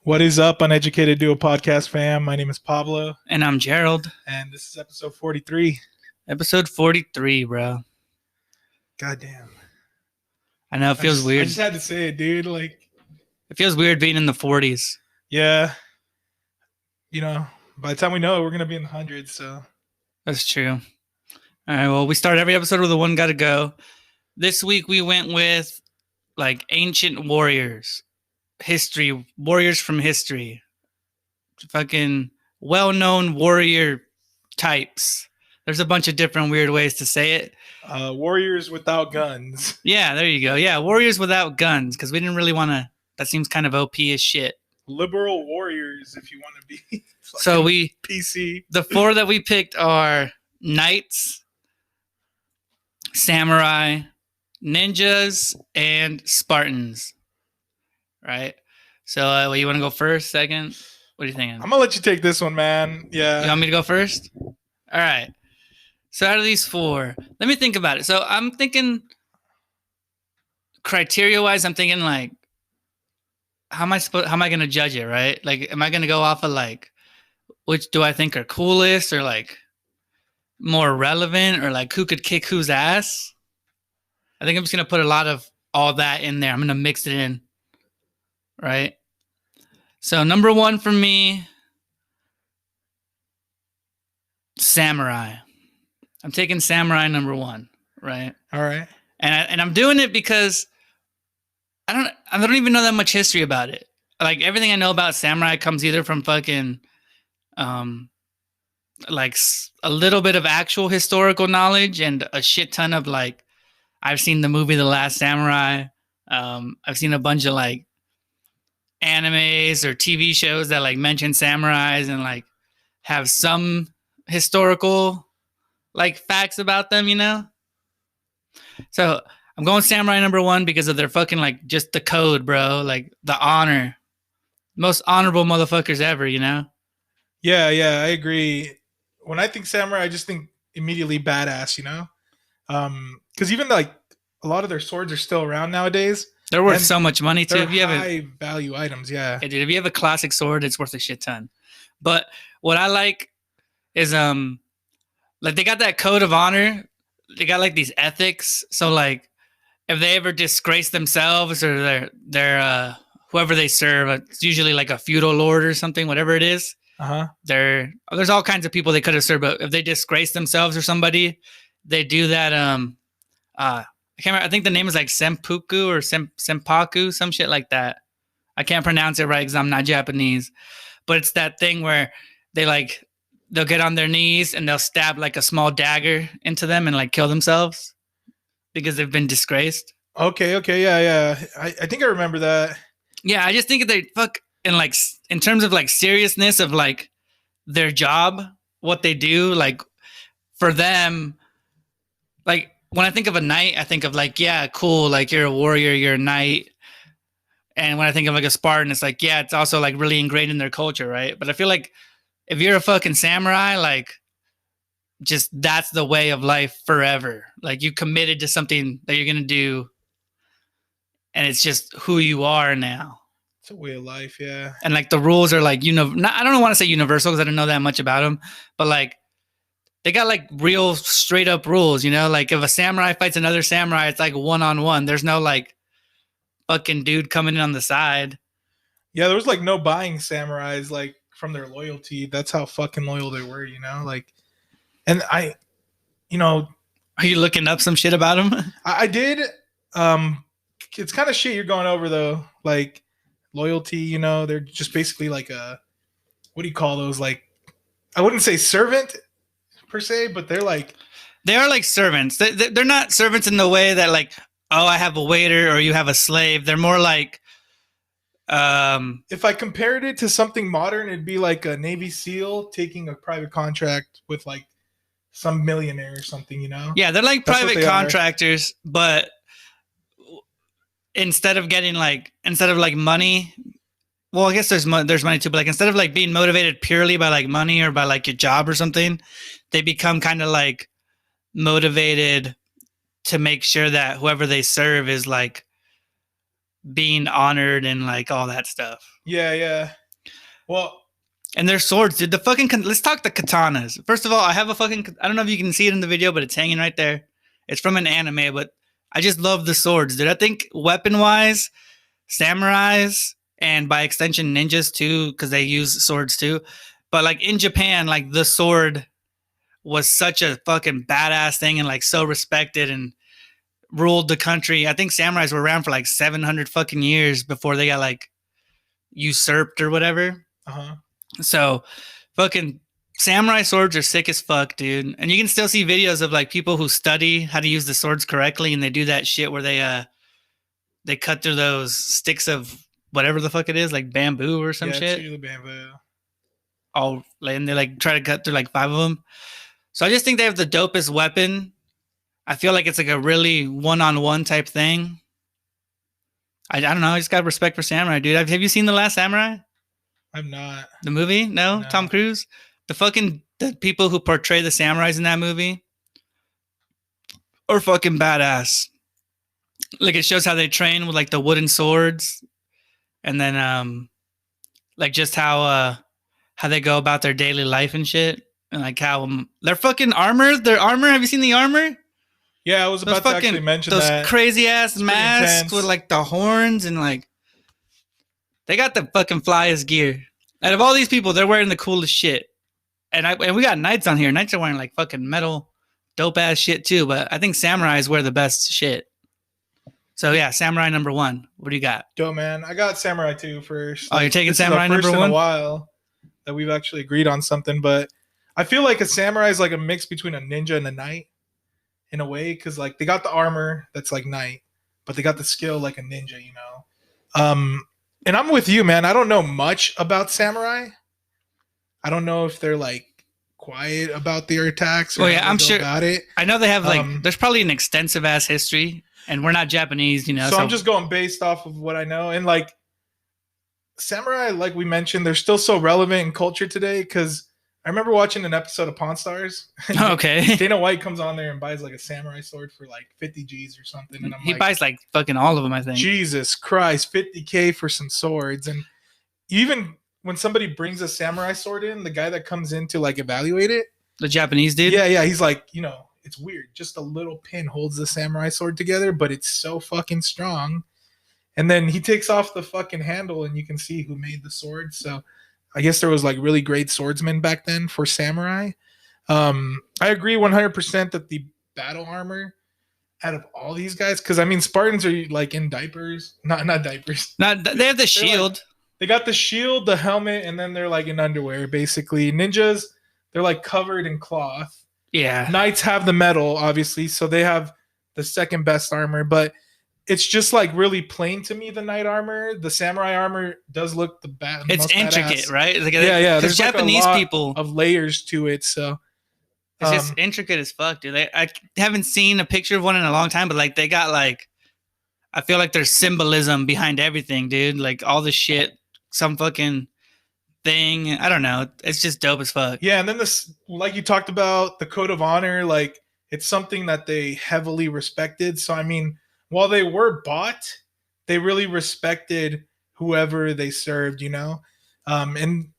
What is up, Uneducated Duo Podcast fam? My name is Pablo. And I'm Gerald. And this is episode 43. Episode 43, bro. Goddamn. I know, it feels weird. I just had to say it, dude. Like, it feels weird being in the 40s. Yeah. You know, by the time we know it, we're going to be in the hundreds, so. That's true. All right, well, we start every episode with the one gotta go. This week we went with, like, ancient warriors. History. Warriors from history. Fucking well-known warrior types. There's a bunch of different weird ways to say it. Warriors without guns. Yeah, there you go. Yeah, warriors without guns, because we didn't really want to... That seems kind of OP as shit. Liberal warriors, if you want to be. So we... PC. The four that we picked are knights, samurai, ninjas, and Spartans. Right? So you want to go first, second? What are you thinking? I'm going to let you take this one, man. Yeah. You want me to go first? All right. So out of these four, let me think about it. So I'm thinking criteria-wise, I'm thinking like, how am I going to judge it, right? Like, am I going to go off of like, which do I think are coolest or like more relevant or like who could kick whose ass? I think I'm just going to put a lot of all that in there. I'm going to mix it in, right? So number one for me, samurai. I'm taking samurai number one, right? All right. And I'm doing it because I don't even know that much history about it. Like everything I know about samurai comes either from fucking like a little bit of actual historical knowledge and a shit ton of like I've seen the movie The Last Samurai. I've seen a bunch of like animes or TV shows that like mention samurais and like have some historical like facts about them, you know? So I'm going samurai number one because of their fucking like just the code, bro. Like the honor. Most honorable motherfuckers ever, you know? Yeah, I agree. When I think samurai, I just think immediately badass, you know? Because even like a lot of their swords are still around nowadays. They're worth so much money too. They're high value items, yeah. Dude, if you have a classic sword, it's worth a shit ton. But what I like is like they got that code of honor. They got like these ethics. So like if they ever disgrace themselves or their whoever they serve, it's usually like a feudal lord or something, whatever it is. There's all kinds of people they could have served, but if they disgrace themselves or somebody, they do that. I can't remember. I think the name is like Senpuku or Senpaku, some shit like that. I can't pronounce it right because I'm not Japanese, but it's that thing where they'll get on their knees and they'll stab like a small dagger into them and like kill themselves because they've been disgraced. Okay, yeah. I think I remember that. Yeah, I just think they fuck in like in terms of like seriousness of like their job, what they do, like for them, like when I think of a knight, I think of like, yeah, cool, like you're a warrior, you're a knight. And when I think of like a Spartan, it's like, yeah, it's also like really ingrained in their culture, right? But I feel like if you're a fucking samurai, like just that's the way of life forever. Like you committed to something that you're going to do. And it's just who you are now. It's a way of life, yeah. And like the rules are like, I don't want to say universal because I don't know that much about them. But like they got like real straight up rules, you know? Like if a samurai fights another samurai, it's like one-on-one. There's no like fucking dude coming in on the side. Yeah, there was like no buying samurais like from their loyalty. That's how fucking loyal they were, you know? Like, and are you looking up some shit about them? I did. It's kind of shit you're going over though. Like loyalty, you know, they're just basically like what do you call those? Like, I wouldn't say servant per se, but they are like servants. They're not servants in the way that like, oh, I have a waiter or you have a slave. They're more like, if I compared it to something modern, it'd be like a Navy SEAL taking a private contract with like some millionaire or something, you know? Yeah, they're like private contractors, but instead of like money, well, I guess there's money too, but like instead of like being motivated purely by like money or by like your job or something, they become kind of like motivated to make sure that whoever they serve is like being honored and like all that stuff. Yeah, yeah. Well, And their swords, dude. The fucking let's talk the katanas. First of all, I have a fucking I don't know if you can see it in the video, but it's hanging right there. It's from an anime, but I just love the swords, dude. I think weapon wise, samurais and by extension ninjas too, because they use swords too. But like in Japan, like the sword was such a fucking badass thing and like so respected and ruled the country. I think samurais were around for like 700 fucking years before they got like usurped or whatever. uh-huh. So fucking samurai swords are sick as fuck, dude. And you can still see videos of like people who study how to use the swords correctly and they do that shit where they cut through those sticks of whatever the fuck it is, like bamboo or some Yeah, it's shit. usually bamboo. All and they like try to cut through like 5 of them. So I just think they have the dopest weapon. I feel like it's like a really one-on-one type thing. I don't know. I just got respect for samurai, dude. Have you seen The Last Samurai? I'm not. The movie? No? No. Tom Cruise? The people who portray the samurais in that movie are fucking badass. Like it shows how they train with like the wooden swords and then like just how they go about their daily life and shit. And like how their fucking their armor. Have you seen the armor? Yeah, I was about to actually mention those that. crazy ass masks with like the horns and like they got the fucking flyest gear. Out of all these people, they're wearing the coolest shit. And we got knights on here. Knights are wearing like fucking metal, dope ass shit too. But I think samurais wear the best shit. So yeah, samurai number 1. What do you got? Dope, man. I got samurai 2 first. Oh, you're taking this samurai is our first number 1? in a while that we've actually agreed on something. But I feel like a samurai is like a mix between a ninja and a knight in a way, because like they got the armor that's like knight, but they got the skill like a ninja, you know. And I'm with you, man. I don't know much about samurai. I don't know if they're like quiet about their attacks or I'm sure about it. I know they have like there's probably an extensive ass history, and we're not Japanese, you know. So I'm just going based off of what I know, and like samurai, like we mentioned, they're still so relevant in culture today because I remember watching an episode of Pawn Stars. Okay. Dana White comes on there and buys like a samurai sword for like 50 G's or something. And he buys like fucking all of them, I think. Jesus Christ, 50K for some swords. And even when somebody brings a samurai sword in, the guy that comes in to like evaluate it, the Japanese dude? Yeah, he's like, you know, it's weird. Just a little pin holds the samurai sword together, but it's so fucking strong. And then he takes off the fucking handle and you can see who made the sword. So I guess there was like really great swordsmen back then for samurai. I agree 100% that the battle armor out of all these guys, because I mean Spartans are like in diapers, not diapers. They have the shield. Like, they got the shield, the helmet, and then they're like in underwear basically. Ninjas, they're like covered in cloth. Yeah. Knights have the metal, obviously, so they have the second best armor, but it's just like really plain to me, the knight armor. The samurai armor does look the best. It's intricate, badass. Right? Like, yeah. There's Japanese like a lot people of layers to it, so it's just intricate as fuck, dude. I haven't seen a picture of one in a long time, but like they got like, I feel like there's symbolism behind everything, dude. Like all the shit, some fucking thing. I don't know. It's just dope as fuck. Yeah, and then this, like you talked about, the code of honor, like it's something that they heavily respected. So I mean, while they were bought, they really respected whoever they served, you know? And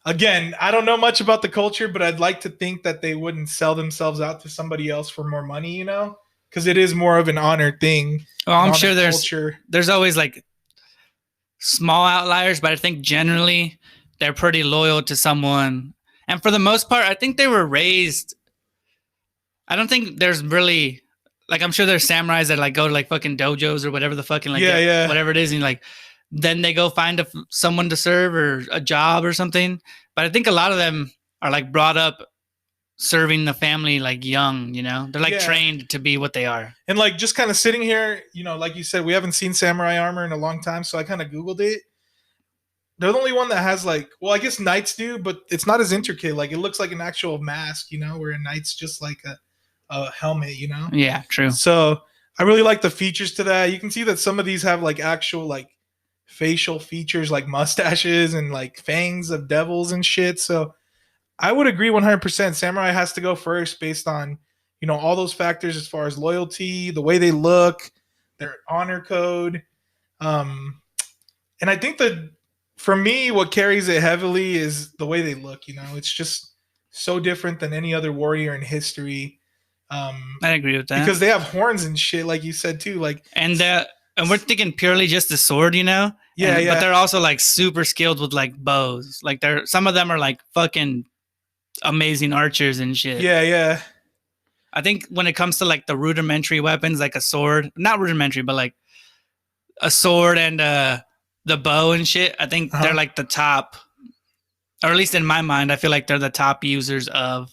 again, I don't know much about the culture, but I'd like to think that they wouldn't sell themselves out to somebody else for more money, you know? Because it is more of an honor thing. Oh, I'm sure there's always like small outliers, but I think generally they're pretty loyal to someone. And for the most part, I think they were raised. I don't think there's really... Like, I'm sure there's samurais that, like, go to, like, fucking dojos or whatever the fucking, like, whatever it is. And, like, then they go find someone to serve or a job or something. But I think a lot of them are, like, brought up serving the family, like, young, you know? They're, like, trained to be what they are. And, like, just kind of sitting here, you know, like you said, we haven't seen samurai armor in a long time. So I kind of Googled it. They're the only one that has, like, well, I guess knights do, but it's not as intricate. Like, it looks like an actual mask, you know, where a knight's just like a helmet, you know? Yeah, true. So I really like the features to that. You can see that some of these have like actual like facial features, like mustaches and like fangs of devils and shit. So I would agree 100%. Samurai has to go first based on, you know, all those factors as far as loyalty, the way they look, their honor code. Um, and I think that for me, what carries it heavily is the way they look. You know, it's just so different than any other warrior in history. I agree with that. Because they have horns and shit, like you said too. Like, And we're thinking purely just the sword, you know. yeah, But yeah, they're also like super skilled with like bows. Like they're some of them are like fucking amazing archers and shit. yeah, yeah. I think when it comes to like the rudimentary weapons, like a sword, not rudimentary, but like a sword and the bow and shit, I think they're Uh-huh. like the top, or at least in my mind, I feel like they're the top users of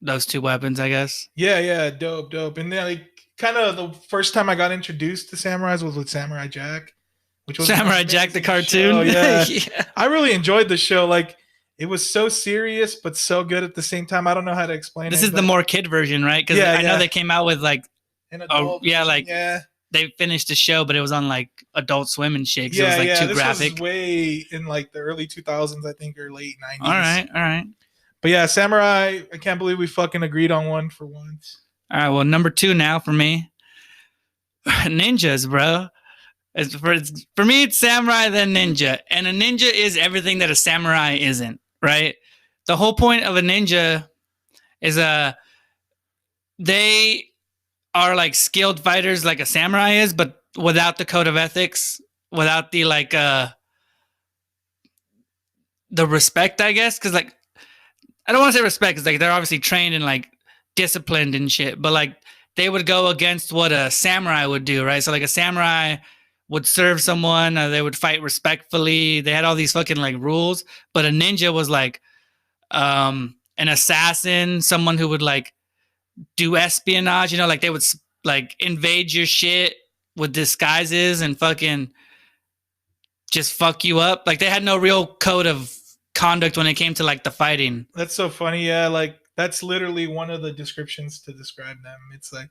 those two weapons, I guess. Yeah, yeah, dope, dope. And then like kind of the first time I got introduced to samurais was with Samurai Jack, which was an Samurai Jack the amazing cartoon. show. Yeah. Yeah. I really enjoyed the show. Like it was so serious but so good at the same time. I don't know how to explain This it, is the but more kid version, right? Because yeah, I know yeah. they came out with like, An adult yeah, version, like yeah. they finished the show, but it was on like Adult Swim and shit. 'Cause it Yeah, was like yeah. too This was graphic. way in like the early 2000s, I think, or late 90s. All right, all right, But yeah, Samurai, I can't believe we fucking agreed on one for once. all right. Well, number 2 now for me, ninjas, bro. For me, it's samurai then ninja, and a ninja is everything that a samurai isn't. Right. The whole point of a ninja is they are like skilled fighters, like a samurai is, but without the code of ethics, without the like the respect, I guess, because like I don't want to say respect, because like they're obviously trained and like disciplined and shit, but like they would go against what a samurai would do, right? So like a samurai would serve someone, they would fight respectfully. They had all these fucking like rules, but a ninja was like an assassin, someone who would like do espionage, you know, like they would like invade your shit with disguises and fucking just fuck you up. Like they had no real code of conduct when it came to like the fighting. That's so funny. Yeah, like that's literally one of the descriptions to describe them. It's like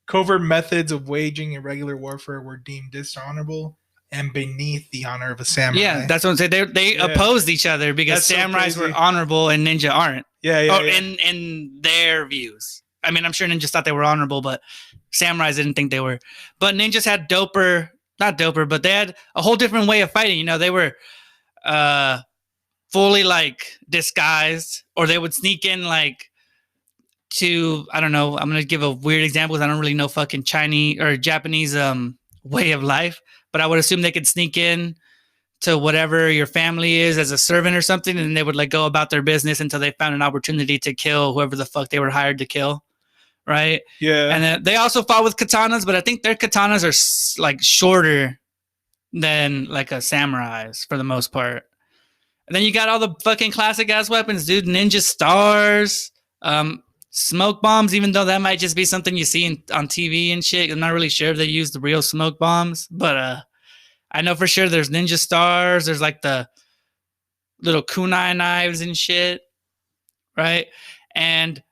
covert methods of waging irregular warfare were deemed dishonorable and beneath the honor of a samurai. Yeah, that's what I'm saying. They Yeah. opposed each other because That's so samurais were crazy. honorable and ninja aren't. Yeah, yeah, Or yeah. in their views. I mean, I'm sure ninjas thought they were honorable, but samurais didn't think they were. But ninjas had not doper, but they had a whole different way of fighting. You know, they were fully like disguised, or they would sneak in like to, I don't know, I'm gonna give a weird example because I don't really know fucking Chinese or Japanese way of life, but I would assume they could sneak in to whatever your family is as a servant or something, and they would like go about their business until they found an opportunity to kill whoever the fuck they were hired to kill, right? Yeah. And then they also fought with katanas, but I think their katanas are like shorter than like a samurai's for the most part. And then you got all the fucking classic ass weapons, dude. Ninja stars, smoke bombs. Even though that might just be something you see on TV and shit, I'm not really sure if they use the real smoke bombs, but I know for sure there's ninja stars. There's like the little kunai knives and shit, right? And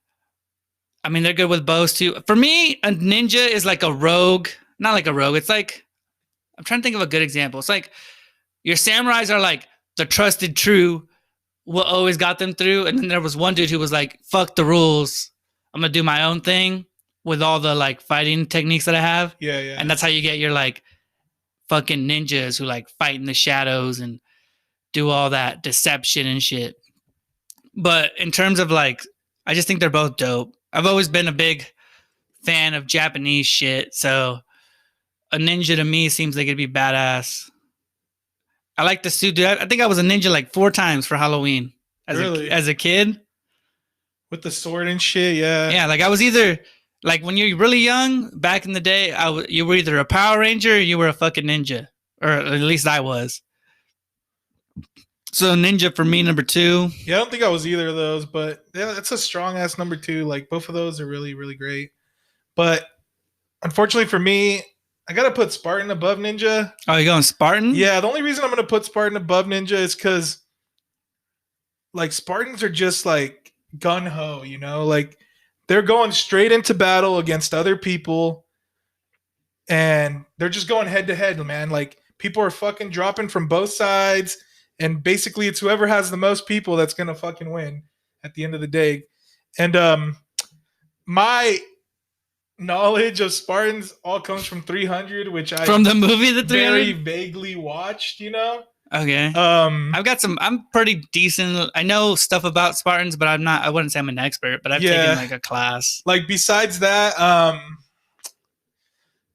I mean, they're good with bows too. For me, a ninja is like a rogue, not like a rogue. It's like, I'm trying to think of a good example. It's like your samurais are like the trusted true, what always got them through. And then there was one dude who was like, fuck the rules. I'm going to do my own thing with all the like fighting techniques that I have. Yeah, yeah. And that's how you get your like fucking ninjas who like fight in the shadows and do all that deception and shit. But in terms of like, I just think they're both dope. I've always been a big fan of Japanese shit, so a ninja to me seems like it'd be badass. I like the suit, dude. I think I was a ninja like 4 times for Halloween Really? as a kid. With the sword and shit, yeah. Yeah, like I was either like when you're really young back in the day, you were either a Power Ranger or you were a fucking ninja, or at least I was. So ninja for me, number 2. Yeah, I don't think I was either of those, but yeah, that's a strong ass number 2. Like both of those are really, really great. But unfortunately for me, I gotta put Spartan above Ninja. Oh, you going Spartan? Yeah, the only reason I'm gonna put Spartan above Ninja is because like Spartans are just like gun ho, you know, like they're going straight into battle against other people, and they're just going head to head, man. Like people are fucking dropping from both sides, and basically it's whoever has the most people that's gonna fucking win at the end of the day. And my knowledge of Spartans all comes from 300, which I From the movie The very 300? vaguely watched. You know. Okay. I've got some. I'm pretty decent. I know stuff about Spartans, but I'm not. I wouldn't say I'm an expert, but I've taken Yeah. like a class. Like besides that,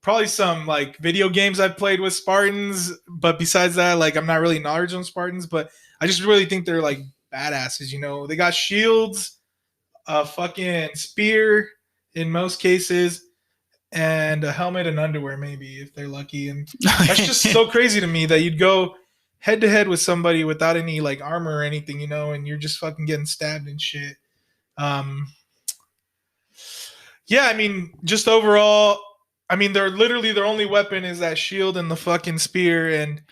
probably some like video games I've played with Spartans, but besides that, like I'm not really knowledgeable on Spartans, but I just really think they're like badasses. You know, they got shields, a fucking spear in most cases, and a helmet and underwear maybe if they're lucky. And that's just so crazy to me that you'd go head to head with somebody without any like armor or anything, you know, and you're just fucking getting stabbed and shit. Um, yeah, I mean, just overall, I mean, they're literally their only weapon is that shield and the fucking spear, and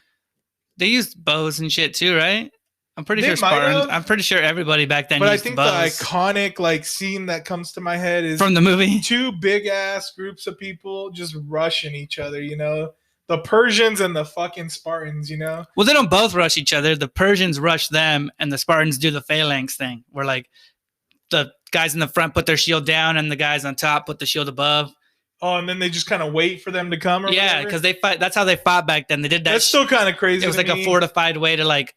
They used bows and shit too, right? I'm pretty They sure might Spartans. have. I'm pretty sure everybody back then but I used think bows. the iconic like scene that comes to my head is From the movie? two big ass groups of people just rushing each other, you know, the Persians and the fucking Spartans, you know. Well, they don't both rush each other. The Persians rush them, and the Spartans do the phalanx thing, where like the guys in the front put their shield down, and the guys on top put the shield above. Oh, and then they just kind of wait for them to come. Or Yeah, whatever? because they fight. That's how they fought back then. They did that. That's still kind of crazy. It was to like me. a fortified way to like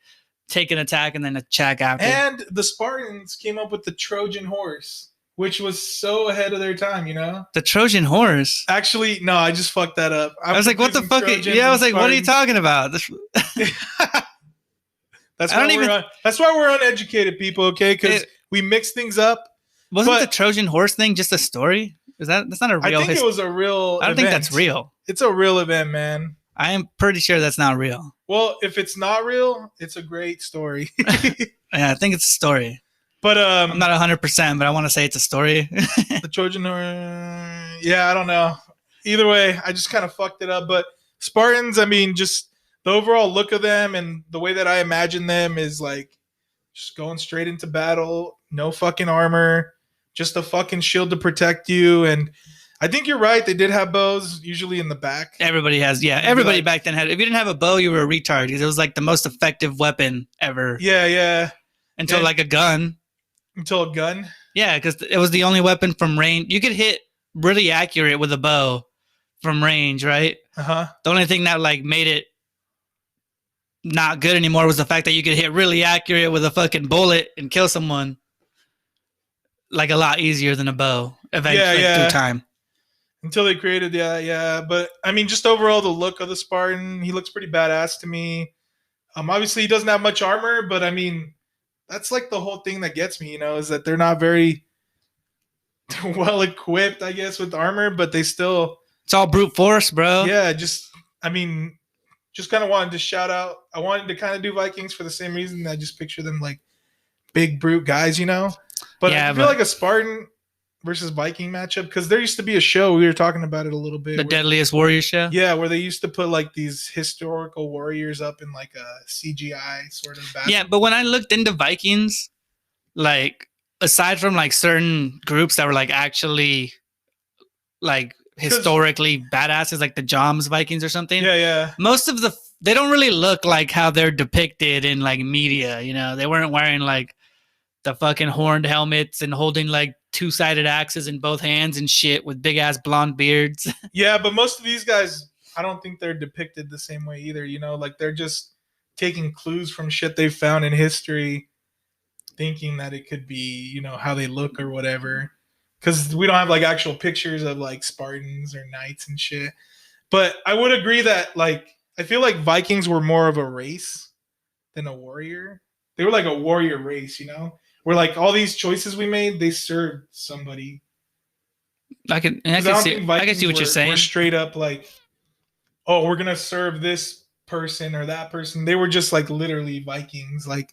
take an attack and then attack after. And the Spartans came up with the Trojan horse, which was so ahead of their time, you know. The Trojan horse. Actually, no, I just fucked that up. I was like, what the fuck? Yeah, I was like, what are you talking about? That's why we're uneducated people, okay? Because we mix things up. Wasn't the Trojan horse thing just a story? That's not a real? I think it was a real. I don't think that's real. It's a real event, man. I am pretty sure that's not real. Well, if it's not real, it's a great story. Yeah, I think it's a story. But I'm not 100%, but I want to say it's a story. The Trojan horse. Yeah, I don't know. Either way, I just kind of fucked it up. But Spartans, I mean, just the overall look of them and the way that I imagine them is like just going straight into battle, no fucking armor, just a fucking shield to protect you. And I think you're right. They did have bows, usually in the back. Everybody has, yeah. Everybody back then had. If you didn't have a bow, you were a retard because it was like the most effective weapon ever. Yeah. Until like a gun. Until a gun? Yeah, because it was the only weapon from range. You could hit really accurate with a bow from range, right? Uh-huh. The only thing that like made it not good anymore was the fact that you could hit really accurate with a fucking bullet and kill someone like a lot easier than a bow eventually through time. Until they created, but I mean, just overall, the look of the Spartan, he looks pretty badass to me. Obviously, he doesn't have much armor, but I mean, that's like the whole thing that gets me, you know, is that they're not very well equipped, I guess, with armor, but they still. It's all brute force, bro. Yeah, just kind of wanted to shout out. I wanted to kind of do Vikings for the same reason. I just picture them like big brute guys, you know. But I feel like a Spartan versus Viking matchup, because there used to be a show, we were talking about it a little bit, the Deadliest Warrior show. Yeah, where they used to put like these historical warriors up in like a CGI sort of battle. Yeah, but when I looked into Vikings, like aside from like certain groups that were like actually like historically badasses, like the Joms Vikings or something. Yeah. Most of they don't really look like how they're depicted in like media, you know. They weren't wearing like the fucking horned helmets and holding like two-sided axes in both hands and shit with big ass blonde beards. Yeah, but most of these guys, I don't think they're depicted the same way either, you know, like they're just taking clues from shit they've found in history, thinking that it could be, you know, how they look or whatever. Because we don't have like actual pictures of like Spartans or knights and shit. But I would agree that like I feel like Vikings were more of a race than a warrior. They were like a warrior race, you know, where like all these choices we made, they served somebody. I can see what you're saying. We're straight up like, oh, we're gonna serve this person or that person. They were just like literally Vikings, like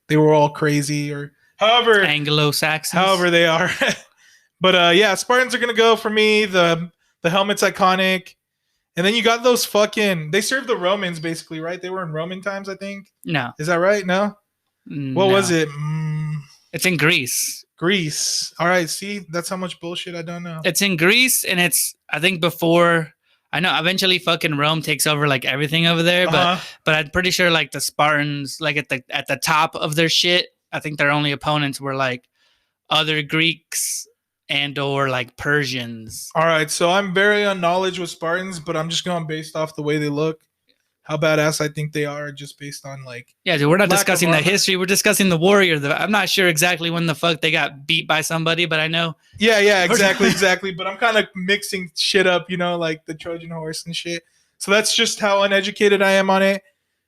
they were all crazy or however Anglo-Saxons, however they are. But yeah, Spartans are gonna go for me. The helmet's iconic, and then you got those fucking. They served the Romans basically, right? They were in Roman times, I think. No, is that right? No. What was it? It's in Greece. Greece. All right. See, that's how much bullshit I don't know. It's in Greece, and it's I think before. I know eventually fucking Rome takes over like everything over there, but I'm pretty sure like the Spartans, like at the top of their shit, I think their only opponents were like other Greeks and or like Persians. All right, so I'm very unknowledge with Spartans, but I'm just going based off the way they look, how badass I think they are, just based on like Yeah, dude, we're not lack of discussing the armor. history. We're discussing the warrior. I'm not sure exactly when the fuck they got beat by somebody, but I know. Yeah, exactly. But I'm kind of mixing shit up, like the Trojan horse and shit. So that's just how uneducated I am on it.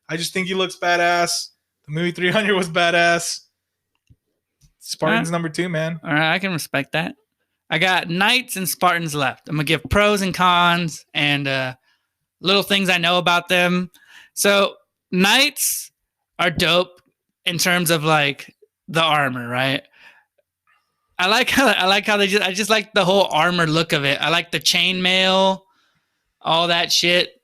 I just think he looks badass. The movie 300 was badass. Spartans number 2, man. All right, I can respect that. I got knights and Spartans left. I'm gonna give pros and cons and little things I know about them. So knights are dope in terms of like the armor, right? I like how I just like the whole armor look of it. I like the chainmail, all that shit.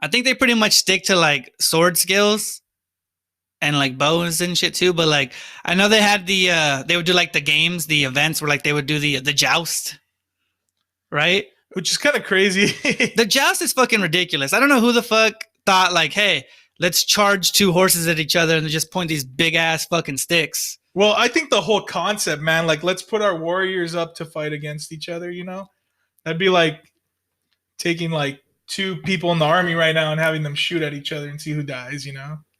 I think they pretty much stick to like sword skills and like bows and shit too. But like I know they had they would do like the games, the events where like they would do the joust, right? Which is kind of crazy. The joust is fucking ridiculous. I don't know who the fuck thought like, hey, let's charge 2 horses at each other and just point these big ass fucking sticks. Well, I think the whole concept, man, like let's put our warriors up to fight against each other, That'd be like taking like 2 people in the army right now and having them shoot at each other and see who dies,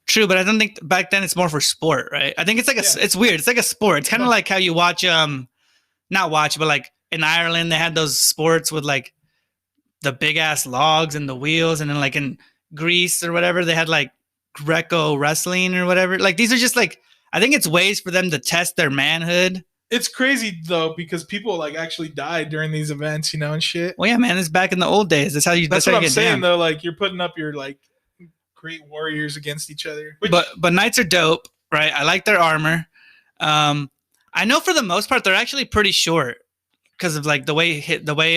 True, but I don't think back then it's more for sport, right? I think it's like it's weird. It's like a sport. It's kind of like how you watch not watch, but like in Ireland they had those sports with like the big ass logs and the wheels, and then like in Greece or whatever they had like Greco wrestling or whatever. Like these are just like, I think it's ways for them to test their manhood. It's crazy though because people like actually died during these events, and shit. Well, yeah, man, it's back in the old days. That's what I'm saying down. Though. Like you're putting up your like great warriors against each other. But knights are dope, right? I like their armor. I know for the most part they're actually pretty short because of like the way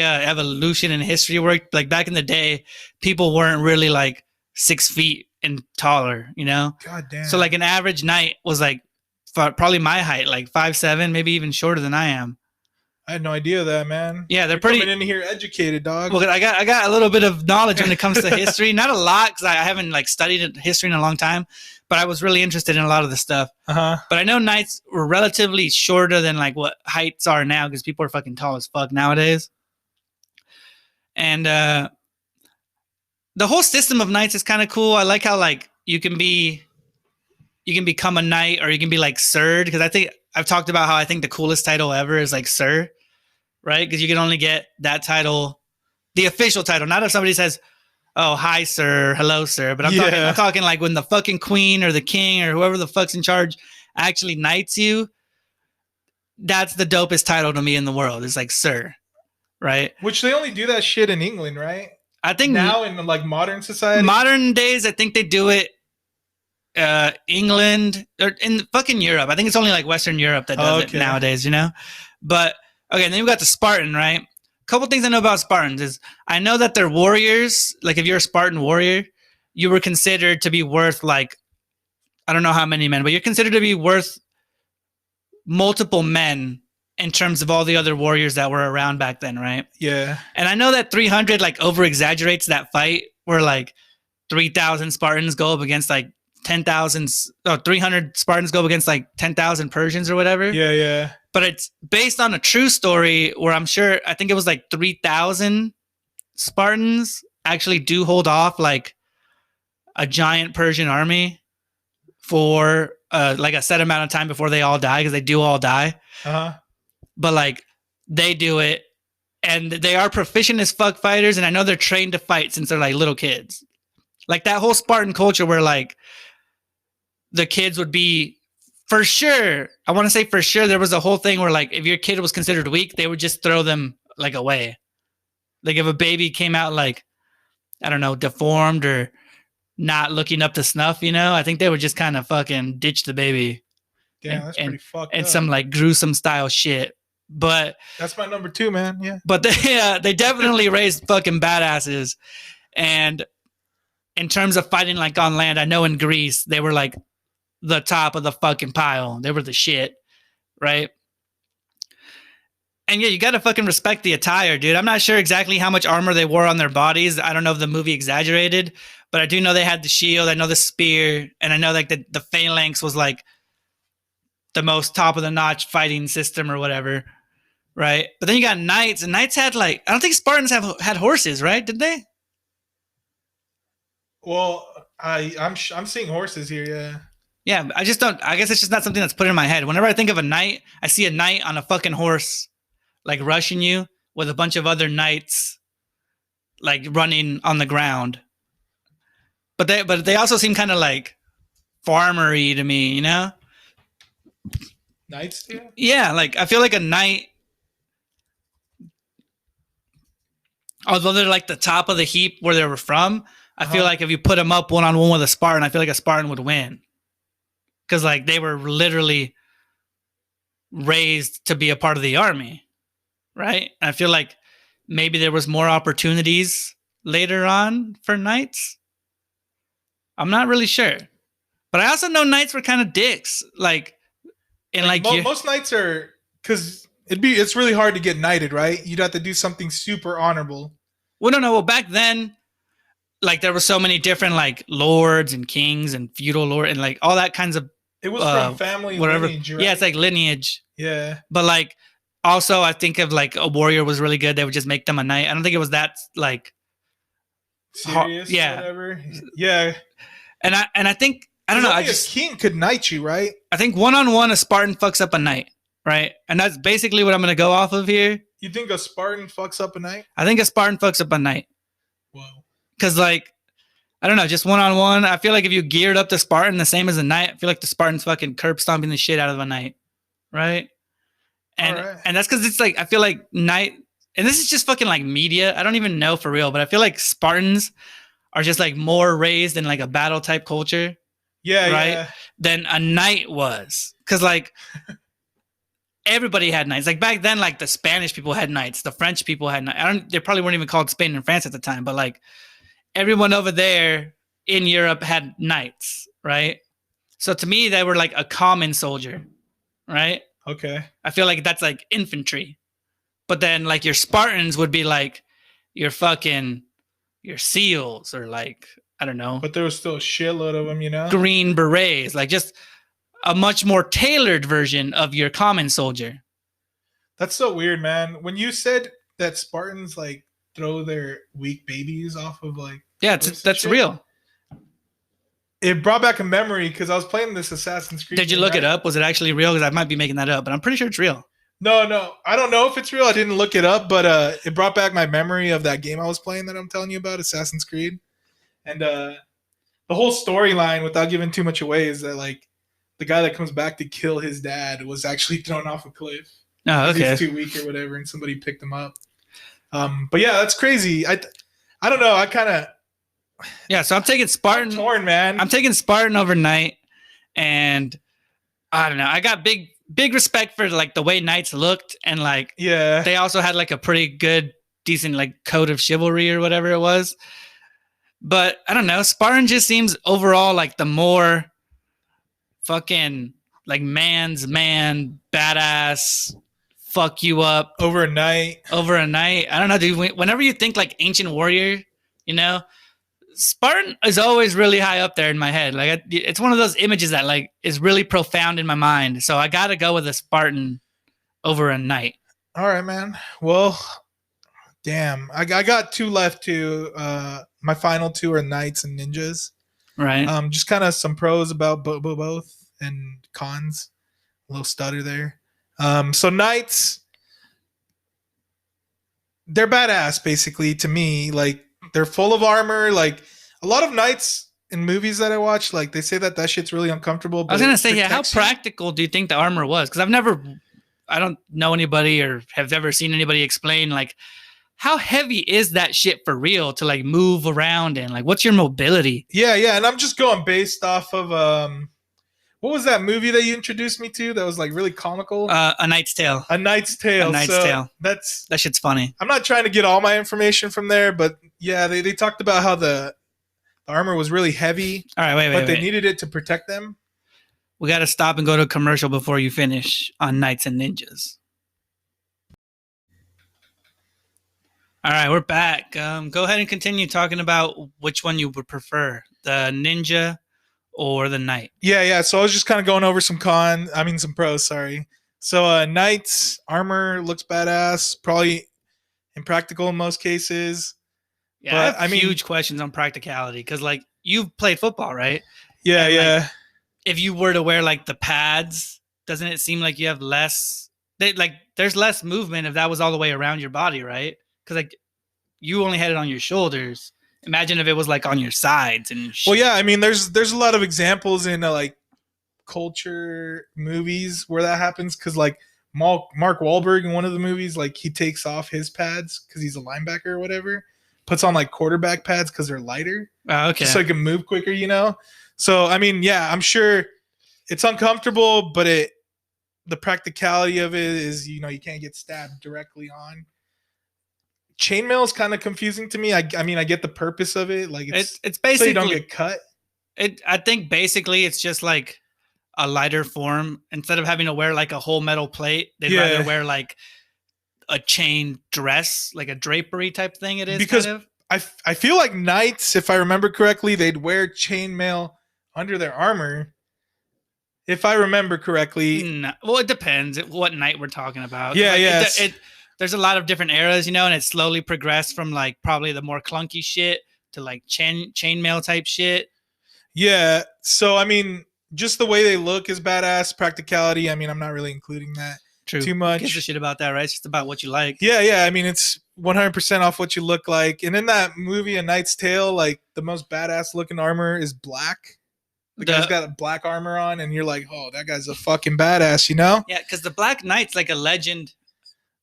evolution and history worked. Like back in the day, people weren't really like 6 feet and taller, God damn. So like an average knight was like probably my height, like 5'7", maybe even shorter than I am. I had no idea of that, man. Yeah, they're You're pretty coming in here educated, dog. Well, I got a little bit of knowledge when it comes to history. Not a lot because I haven't like studied history in a long time, but I was really interested in a lot of the stuff. But I know knights were relatively shorter than like what heights are now because people are fucking tall as fuck nowadays. And the whole system of knights is kind of cool. I like how like you can become a knight or you can be like sir, because I think I've talked about how I think the coolest title ever is like sir. Right? Because you can only get that title, the official title. Not if somebody says, oh, hi, sir, hello, sir. But I'm talking like when the fucking queen or the king or whoever the fuck's in charge actually knights you. That's the dopest title to me in the world. It's like sir, right? Which they only do that shit in England, right? I think now in like modern society. Modern days, I think they do it England or in fucking Europe. I think it's only like Western Europe that does it nowadays, But okay, and then we got the Spartan, right? A couple things I know about Spartans is I know that they're warriors. Like if you're a Spartan warrior, you were considered to be worth like, I don't know how many men, but you're considered to be worth multiple men in terms of all the other warriors that were around back then, right? Yeah. And I know that 300 like over exaggerates that fight where like 3,000 Spartans go up against like 10,000, 300 Spartans go up against like 10,000 Persians or whatever. Yeah. But it's based on a true story where I think it was like 3,000 Spartans actually do hold off like a giant Persian army for like a set amount of time before they all die, because they do all die. But like they do it and they are proficient as fuck fighters. And I know they're trained to fight since they're like little kids. Like that whole Spartan culture where like the kids would be, for sure, I want to say for sure, there was a whole thing where like if your kid was considered weak, they would just throw them like away. Like if a baby came out like, I don't know, deformed or not looking up to snuff, I think they would just kind of fucking ditch the baby. Yeah, that's pretty fucked and up. some like gruesome style shit. But that's my number 2, man. Yeah. But they definitely raised fucking badasses. And in terms of fighting like on land, I know in Greece they were like the top of the fucking pile. They were the shit, right? And yeah, you gotta fucking respect the attire, dude. I'm not sure exactly how much armor they wore on their bodies. I don't know if the movie exaggerated, but I do know they had the shield. I know the spear, and I know like the phalanx was like the most top of the notch fighting system or whatever, right? But then you got knights, and knights had like, I don't think Spartans had horses, right? Did they? Well, I'm seeing horses here. Yeah. Yeah, I just don't. I guess it's just not something that's put in my head. Whenever I think of a knight, I see a knight on a fucking horse, like rushing you with a bunch of other knights, like running on the ground. But they also seem kind of like farmery to me, you know? Knights. Yeah. Yeah, like I feel like a knight, although they're like the top of the heap where they were from. I feel like if you put them up one on one with a Spartan, I feel like a Spartan would win because like they were literally raised to be a part of the army, right? I feel like maybe there was more opportunities later on for knights. I'm not really sure, but I also know knights were kind of dicks. Like, and like most knights are, because it's really hard to get knighted, right? You'd have to do something super honorable. Well, no. Well, back then, like there were so many different like lords and kings and feudal lord and like all that kinds of. It was from family whatever. Lineage, right? Yeah, it's like lineage. Yeah. But like also I think of like a warrior was really good. They would just make them a knight. I don't think it was that like serious. Yeah. Whatever. Yeah. And I think I don't know. A king could knight you, right? I think 1-on-1 a Spartan fucks up a knight, right? And that's basically what I'm gonna go off of here. You think a Spartan fucks up a knight? I think a Spartan fucks up a knight. Whoa. Because like I don't know, just 1-on-1. I feel like if you geared up the Spartan the same as a knight, I feel like the Spartan's fucking curb stomping the shit out of a knight, right? And that's because it's like I feel like knight, and this is just fucking like media. I don't even know for real, but I feel like Spartans are just like more raised in like a battle type culture. Yeah, right. Yeah. Than a knight was, because like everybody had knights. Like back then, like the Spanish people had knights, the French people had knights. They probably weren't even called Spain and France at the time, but like everyone over there in Europe had knights, right? So to me, they were like a common soldier, right? Okay. I feel like that's like infantry. But then like your Spartans would be like your SEALs or like, I don't know. But there was still a shitload of them, you know? Green berets, like just a much more tailored version of your common soldier. That's so weird, man. When you said that Spartans like throw their weak babies off of like... Yeah, that's real. It brought back a memory because I was playing this Assassin's Creed. Did you look it up? Was it actually real? Because I might be making that up, but I'm pretty sure it's real. No. I don't know if it's real. I didn't look it up, but it brought back my memory of that game I was playing that I'm telling you about, Assassin's Creed. And the whole storyline, without giving too much away, is that like the guy that comes back to kill his dad was actually thrown off a cliff. Oh, okay. He's too weak or whatever, and somebody picked him up. But yeah, that's crazy. I don't know. I kind of... Yeah, so I'm taking Spartan. I'm torn, man. I'm taking Spartan overnight, and I don't know. I got big respect for like the way knights looked, and like they also had like a pretty good, decent like code of chivalry or whatever it was. But I don't know. Spartan just seems overall like the more fucking like man's man, badass, fuck you up over a night. I don't know, dude. Whenever you think like ancient warrior, you know, Spartan is always really high up there in my head. Like it's one of those images that like is really profound in my mind. So I got to go with a Spartan over a knight. All right, man. Well, damn. I got two left too. My final two are knights and ninjas. Right. Just kind of some pros about both and cons. A little stutter there. So knights, they're badass basically to me. Like they're full of armor. Like a lot of knights in movies that I watch, like they say that shit's really uncomfortable. But I was gonna say, yeah. How practical do you think the armor was? Because I don't know anybody or have ever seen anybody explain like how heavy is that shit for real to like move around in? Like, what's your mobility? Yeah, and I'm just going based off of what was that movie that you introduced me to that was like really comical? A Knight's Tale. A Knight's Tale. That shit's funny. I'm not trying to get all my information from there, but yeah, they talked about how the armor was really heavy. All right, wait. But they needed it to protect them. We got to stop and go to a commercial before you finish on Knights and Ninjas. All right, we're back. Go ahead and continue talking about which one you would prefer, the ninja or the knight? Yeah. So I was just kind of going over some pros. Sorry. So knights armor looks badass, probably impractical in most cases. Yeah, I But have I mean, huge questions on practicality because, like, you've played football, right? yeah, And like, yeah. if you were to wear like the pads, doesn't it seem like you have less? There's less movement if that was all the way around your body, right? Because like you only had it on your shoulders. Imagine if it was like on your sides and Well, shit. yeah. I mean, there's a lot of examples in like culture movies where that happens because like Mark Wahlberg in one of the movies, like he takes off his pads because he's a linebacker or whatever, puts on like quarterback pads because they're lighter, Oh, just so okay. he can move quicker, you know. So I mean, yeah, I'm sure it's uncomfortable, but the practicality of it is, you know, you can't get stabbed directly on. Chainmail is kind of confusing to me. I mean, I get the purpose of it, like It's so you don't basically get cut. it. I think basically it's just like a lighter form. Instead of having to wear like a whole metal plate, they'd rather Yeah, wear like a chain dress, like a drapery type thing. It is kind because of. I feel like knights, if I remember correctly, they'd wear chainmail under their armor. If I remember correctly, No, well, it depends what night we're talking about. 'Cause, yeah, like yes, there's a lot of different eras, you know, and it slowly progressed from like probably the more clunky shit to like chainmail type shit. yeah. So I mean, just the way they look is badass. Practicality, I mean, I'm not really including that True. too Who gives a much. shit about that, right? It's just about what you like. Yeah. I mean, it's 100% off what you look like. And in that movie, A Knight's Tale, like the most badass looking armor is black. The guy's The got a black armor on, and you're like, oh, that guy's a fucking badass, you know? Yeah, because the Black Knight's like a legend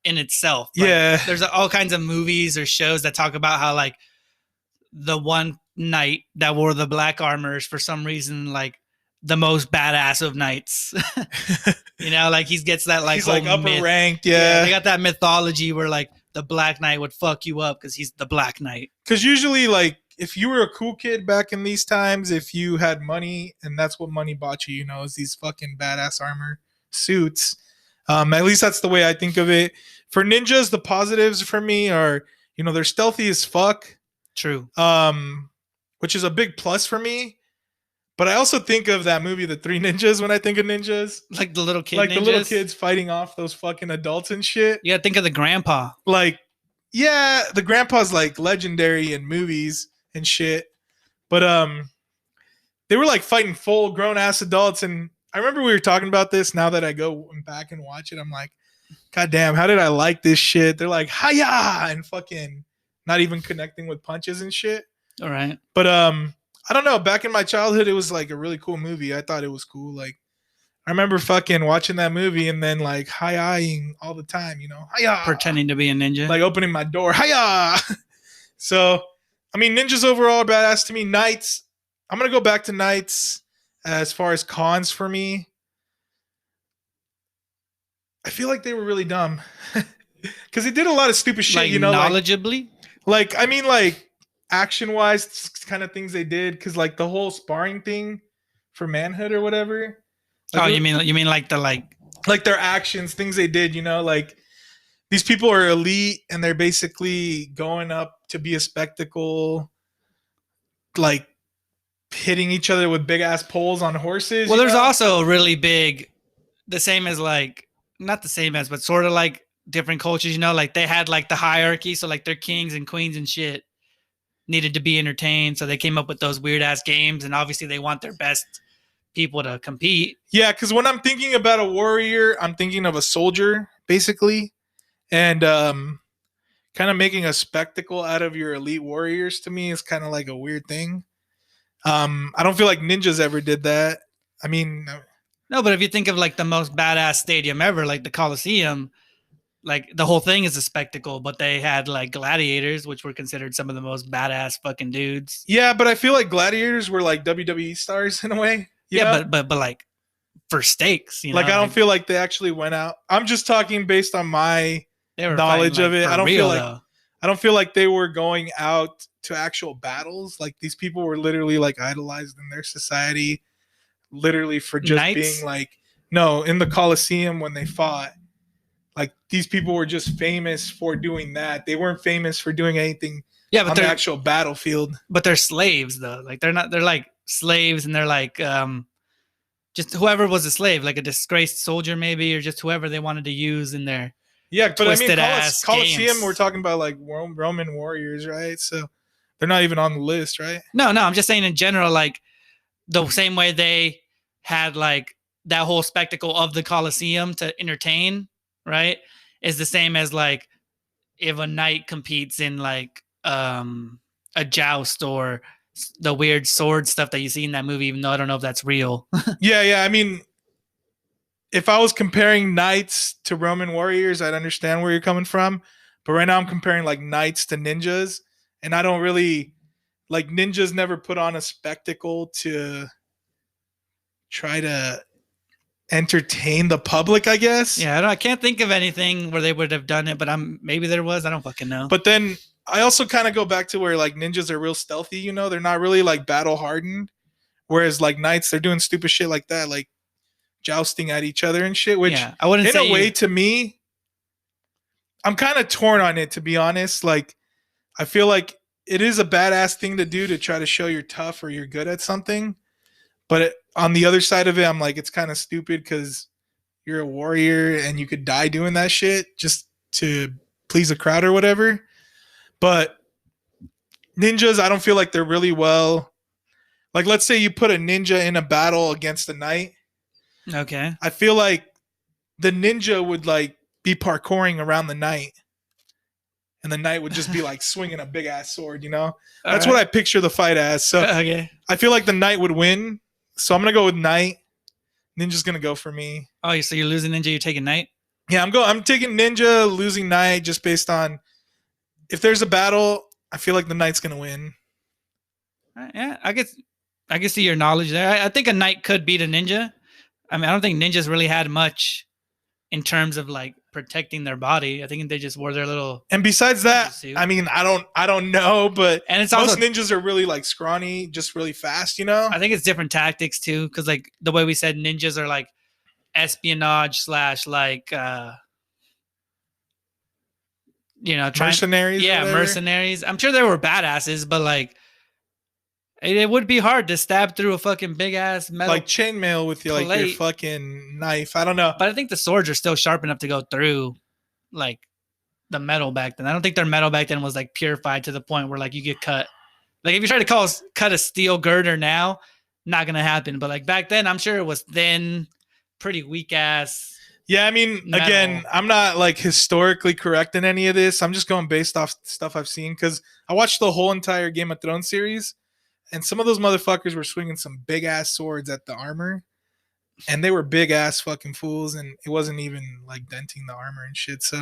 in itself. Like Yeah. there's all kinds of movies or shows that talk about how like the one knight that wore the black armor is for some reason like the most badass of knights. You know, like he gets that like He's whole like upper myth. ranked, Yeah, yeah. they got that mythology where like the Black Knight would fuck you up because he's the Black Knight. Because usually, like, if you were a cool kid back in these times, if you had money, and that's what money bought you, you know, is these fucking badass armor suits. At least that's the way I think of it. For ninjas, the positives for me are, you know, they're stealthy as fuck, True. which is a big plus for me. But I also think of that movie, The Three Ninjas, when I think of ninjas. Like the little kid Like ninjas. the little kids fighting off those fucking adults and shit. You gotta think of the grandpa. Like, yeah, the grandpa's like legendary in movies and shit. But they were like fighting full grown ass adults, and I remember we were talking about this. Now that I go back and watch it, I'm like, God damn, how did I like this shit? They're like, hiya, and fucking not even connecting with punches and shit. All right. But I don't know. Back in my childhood, it was like a really cool movie. I thought it was cool. Like, I remember fucking watching that movie and then like hi-eyeing all the time, you know, hiya, Pretending to be a ninja. like opening my door, hiya. So, I mean, ninjas overall are badass to me. Knights, I'm gonna go back to knights as far as cons for me. I feel like they were really dumb because they did a lot of stupid shit, like you know, knowledgeably. like I mean, like action wise, kind of things they did because like the whole sparring thing for manhood or whatever. Like, Oh, you mean like the like their actions, things they did, you know, like these people are elite and they're basically going up to be a spectacle, like hitting each other with big ass poles on horses. well, you there's know? also a really big, the same as like not the same as, but sort of like different cultures. You know, like they had like the hierarchy, so like their kings and queens and shit needed to be entertained, so they came up with those weird ass games, and obviously they want their best people to compete. Yeah, because when I'm thinking about a warrior, I'm thinking of a soldier, basically. And kind of making a spectacle out of your elite warriors to me is kind of like a weird thing. I don't feel like ninjas ever did that. I mean, No, but if you think of like the most badass stadium ever, like the Coliseum, like the whole thing is a spectacle, but they had like gladiators, which were considered some of the most badass fucking dudes. yeah, but I feel like gladiators were like WWE stars in a way. You know? But like for stakes, you know, Like I don't feel like they actually went out. I'm just talking based on my they were knowledge fighting, of like, it. for I don't real, feel like though. I don't feel like they were going out to actual battles. Like these people were literally like idolized in their society, literally for just Knights? being like, no, in the Coliseum when they fought, like these people were just famous for doing that. They weren't famous for doing anything Yeah, on but the they're actual battlefield. but they're slaves though. Like they're not. They're like slaves, and they're like just whoever was a slave, like a disgraced soldier maybe, or just whoever they wanted to use in their Yeah, but I mean, twisted ass Colosseum. We're games. talking about like Roman warriors, right? So they're not even on the list, right? No, I'm just saying in general, like the same way they had like that whole spectacle of the Colosseum to entertain, right? Is the same as like if a knight competes in like a joust or the weird sword stuff that you see in that movie, even though I don't know if that's real. Yeah. I mean, if I was comparing knights to Roman warriors, I'd understand where you're coming from. But right now, I'm comparing like knights to ninjas, and I don't really like ninjas. Never put on a spectacle to try to entertain the public, I guess. Yeah, I can't think of anything where they would have done it, but maybe there was. I don't fucking know. But then I also kind of go back to where like ninjas are real stealthy. You know, they're not really like battle hardened. Whereas like knights, they're doing stupid shit like that, like jousting at each other and shit. Which, yeah, I wouldn't in say a way, to me, I'm kind of torn on it, to be honest. Like, I feel like it is a badass thing to do to try to show you're tough or you're good at something. But on the other side of it, I'm like, it's kind of stupid because you're a warrior and you could die doing that shit just to please a crowd or whatever. But ninjas, I don't feel like they're really well. Like, let's say you put a ninja in a battle against a knight. Okay. I feel like the ninja would like be parkouring around the knight, and the knight would just be like swinging a big ass sword. You know, that's what I picture the fight as. So okay. I feel like the knight would win. So I'm gonna go with knight. Ninja's gonna go for me. Oh, so you're losing ninja. You're taking knight. Yeah, I'm taking ninja, losing knight, just based on if there's a battle. I feel like the knight's gonna win. Yeah, I can see your knowledge there. I think a knight could beat a ninja. I mean, I don't think ninjas really had much in terms of like protecting their body. I think they just wore their little. And besides that, suit. I mean, I don't know, but and it's most also, ninjas are really like scrawny, just really fast, you know. I think it's different tactics too, because like the way we said, ninjas are like espionage / like mercenaries. Yeah, mercenaries. I'm sure they were badasses, but like it would be hard to stab through a fucking big ass metal like chainmail with you, like your fucking knife. I don't know, but I think the swords are still sharp enough to go through like the metal back then. I don't think their metal back then was like purified to the point where like you get cut. Like if you try to cut a steel girder now, not gonna happen. But like back then, I'm sure it was thin, pretty weak ass. Yeah, I mean, metal. Again, I'm not like historically correct in any of this. I'm just going based off stuff I've seen because I watched the whole entire Game of Thrones series. And some of those motherfuckers were swinging some big ass swords at the armor, and they were big ass fucking fools, and it wasn't even like denting the armor and shit. So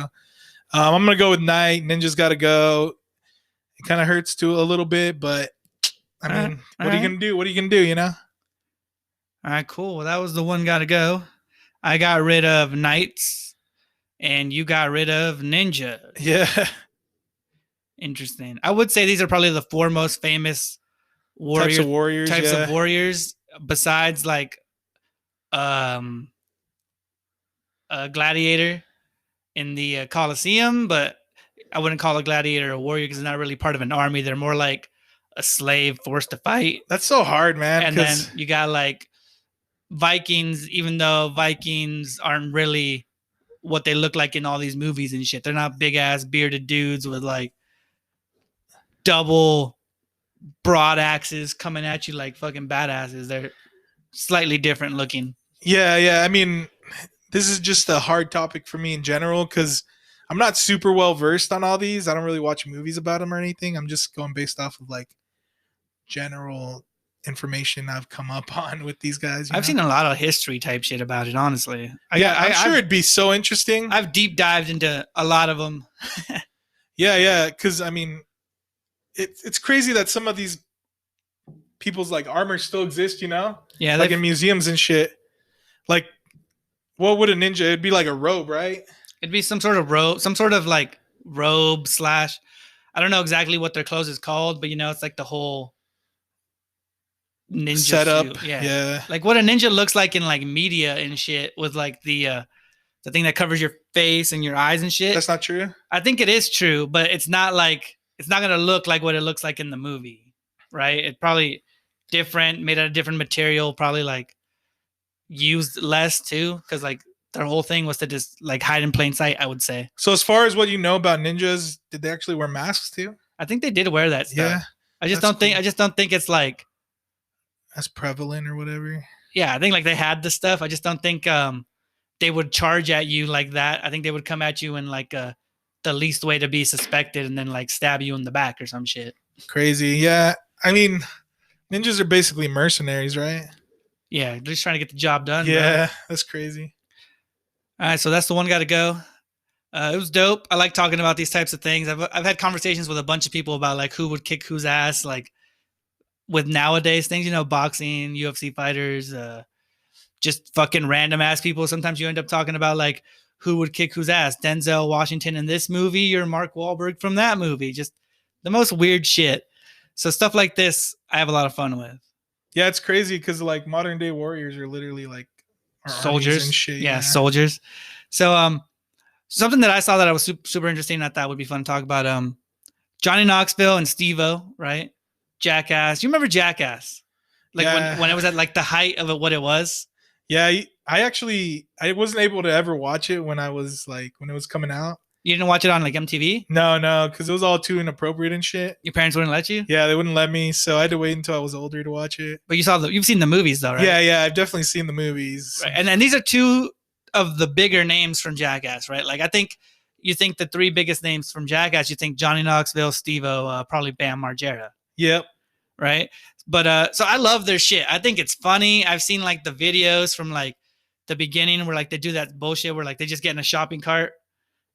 I'm gonna go with knight. Ninja's got to go. It kind of hurts too a little bit, but I mean, what are you gonna do? What are you gonna do? You know? All right, cool. Well, that was the one got to go. I got rid of knights, and you got rid of ninja. Yeah. Interesting. I would say these are probably the 4 most famous types of warriors besides like a gladiator in the Colosseum, but I wouldn't call a gladiator a warrior because it's not really part of an army. They're more like a slave forced to fight. That's so hard, man. And then you got like Vikings, even though Vikings aren't really what they look like in all these movies and shit. They're not big ass bearded dudes with like double broad axes coming at you like fucking badasses. They're slightly different looking. Yeah. I mean, this is just a hard topic for me in general because I'm not super well versed on all these. I don't really watch movies about them or anything. I'm just going based off of like general information I've come up on with these guys. I've seen a lot of history type shit about it, honestly. I'm sure it'd be so interesting. I've deep dived into a lot of them. Yeah. Because I mean, it's crazy that some of these people's like armor still exist, you know? Yeah. Like in museums and shit. Like, what would a ninja? It'd be like a robe, right? It'd be some sort of like robe / I don't know exactly what their clothes is called, but you know, it's like the whole ninja setup. Suit. Yeah. Like what a ninja looks like in like media and shit with like the thing that covers your face and your eyes and shit. That's not true. I think it is true, but it's not going to look like what it looks like in the movie, right? It probably different, made out of different material, probably like used less too, because like their whole thing was to just like hide in plain sight, I would say. So as far as what you know about ninjas, did they actually wear masks too? I think they did wear that Yeah, stuff. I just that's don't think cool. I just don't think it's like, That's prevalent or whatever. yeah, I think like they had the stuff. I just don't think they would charge at you like that. I think they would come at you in like the least way to be suspected and then like stab you in the back or some shit. Crazy. Yeah. I mean, ninjas are basically mercenaries, right? Yeah, they're just trying to get the job done, bro. Yeah, that's crazy. All right, so that's the one got to go. It was dope. I like talking about these types of things. I've had conversations with a bunch of people about like who would kick whose ass, like with nowadays things, you know, boxing, UFC fighters, just fucking random ass people. Sometimes you end up talking about like who would kick whose ass, Denzel Washington in this movie or Mark Wahlberg from that movie. Just the most weird shit. So stuff like this, I have a lot of fun with. Yeah, it's crazy because like modern day warriors are literally like our Soldiers and shit. Yeah, soldiers. So something that I saw that I was super interesting, I thought would be fun to talk about, Johnny Knoxville and Steve-O, right? Jackass. You remember Jackass? Like when it was at like the height of what it was? Yeah, I wasn't able to ever watch it when I was like when it was coming out. You didn't watch it on like MTV? No, because it was all too inappropriate and shit. Your parents wouldn't let you? Yeah, they wouldn't let me, so I had to wait until I was older to watch it. But you've seen the movies though, right? Yeah, I've definitely seen the movies. Right. And these are two of the bigger names from Jackass, right? Like I think you think the three biggest names from Jackass, you think Johnny Knoxville, Steve-O, probably Bam Margera. Yep. Right. But so I love their shit. I think it's funny. I've seen like the videos from like the beginning where like they do that bullshit where like they just get in a shopping cart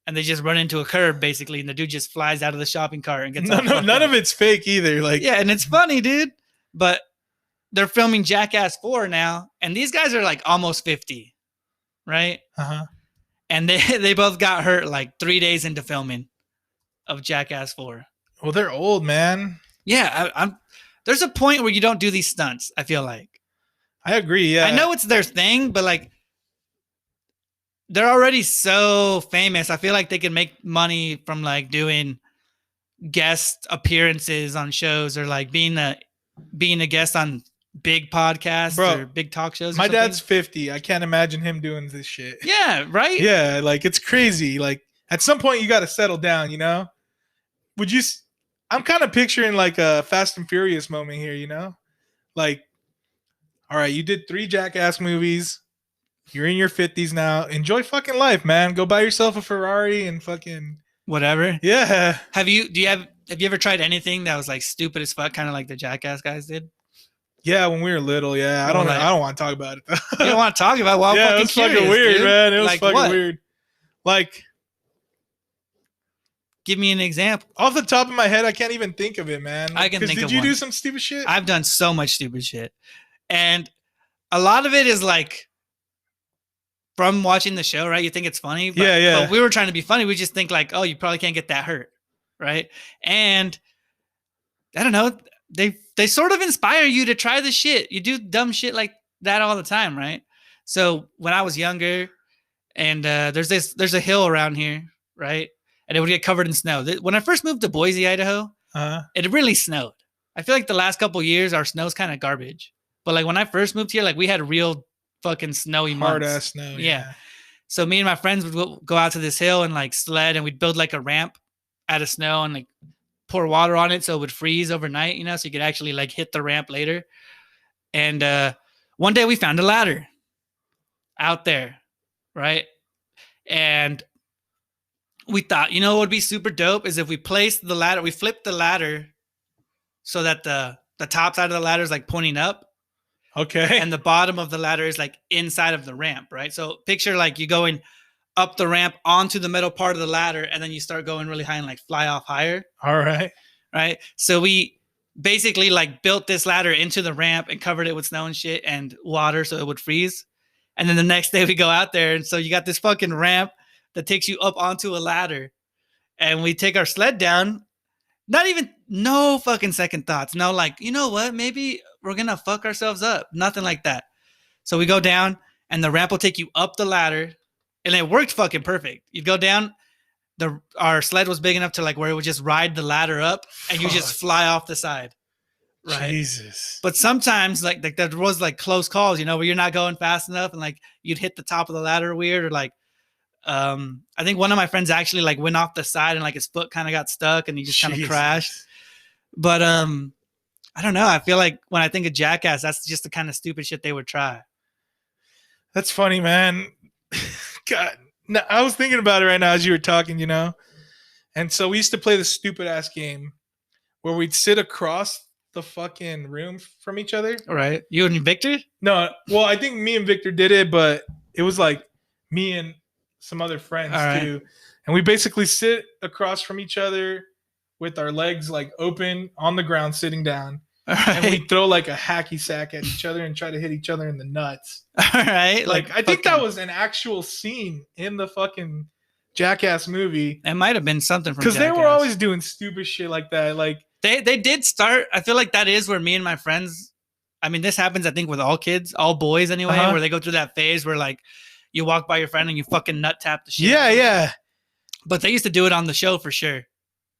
and they just run into a curb basically, and the dude just flies out of the shopping cart and gets none of it's fake either. Like yeah, and it's funny, dude. But they're filming Jackass 4 now, and these guys are like almost 50, right? Uh-huh. And they both got hurt like 3 days into filming of Jackass 4. Well, they're old, man. Yeah, I'm. There's a point where you don't do these stunts, I feel like. I agree, yeah. I know it's their thing, but like they're already so famous. I feel like they can make money from like doing guest appearances on shows or like being a guest on big podcasts or big talk shows. My dad's 50. I can't imagine him doing this shit. Yeah, right? Yeah, like it's crazy. Like at some point you got to settle down, you know? I'm kind of picturing like a Fast and Furious moment here, you know? Like, all right, you did 3 Jackass movies. You're in your 50s now. Enjoy fucking life, man. Go buy yourself a Ferrari and fucking whatever. Yeah. Have you ever tried anything that was like stupid as fuck, kind of like the Jackass guys did? Yeah, when we were little, yeah. I don't want to talk about it. You don't want to talk about it? Well, yeah, it was fucking weird, dude. Man. It was like fucking weird. Like, give me an example. Off the top of my head, I can't even think of it, man. I can think of one. Did you do some stupid shit? I've done so much stupid shit. And a lot of it is like from watching the show, right? You think it's funny. But, yeah. But we were trying to be funny. We just think like, oh, you probably can't get that hurt, right? And I don't know. They sort of inspire you to try the shit. You do dumb shit like that all the time, right? So when I was younger, and there's a hill around here, right? And it would get covered in snow. When I first moved to Boise, Idaho, it really snowed. I feel like the last couple of years, our snow's kind of garbage. But like when I first moved here, like we had real fucking snowy months. Hard ass snow. Yeah. So me and my friends would go out to this hill and like sled, and we'd build like a ramp out of snow and like pour water on it so it would freeze overnight, you know, so you could actually like hit the ramp later. And one day we found a ladder out there, right? And we thought, you know what would be super dope is if we placed the ladder, we flipped the ladder so that the top side of the ladder is like pointing up. Okay. And the bottom of the ladder is like inside of the ramp, right? So picture like you going up the ramp onto the middle part of the ladder, and then you start going really high and like fly off higher. All right. Right. So we basically like built this ladder into the ramp and covered it with snow and shit and water so it would freeze. And then the next day we go out there, and so you got this fucking ramp that takes you up onto a ladder, and we take our sled down. No fucking second thoughts. No, like, you know what? Maybe we're going to fuck ourselves up. Nothing like that. So we go down, and the ramp will take you up the ladder, and it worked fucking perfect. You go down, our sled was big enough to like where it would just ride the ladder up, and you just fly off the side. right? Jesus. But sometimes like there was like close calls, you know, where you're not going fast enough and like you'd hit the top of the ladder weird, or like I think one of my friends actually like went off the side and like his foot kind of got stuck and he just kind of crashed. Jesus. But I don't know. I feel like when I think of Jackass, that's just the kind of stupid shit they would try. That's funny, man. God. No, I was thinking about it right now as you were talking, you know? And so we used to play this stupid ass game where we'd sit across the fucking room from each other. All right. You and Victor? No, well, I think me and Victor did it, but it was like me and some other friends All right. too. And we basically sit across from each other with our legs like open on the ground, sitting down. All right. And we throw like a hacky sack at each other and try to hit each other in the nuts. All right. Like I think that was an actual scene in the fucking Jackass movie. It might have been something from Because they Jackass. were always doing stupid shit like that. Like they did start. I feel like that is where me and my friends. I mean, this happens, I think, with all kids, all boys anyway, where they go through that phase where like you walk by your friend and you fucking nut tap the shit. Yeah, yeah. But they used to do it on the show for sure.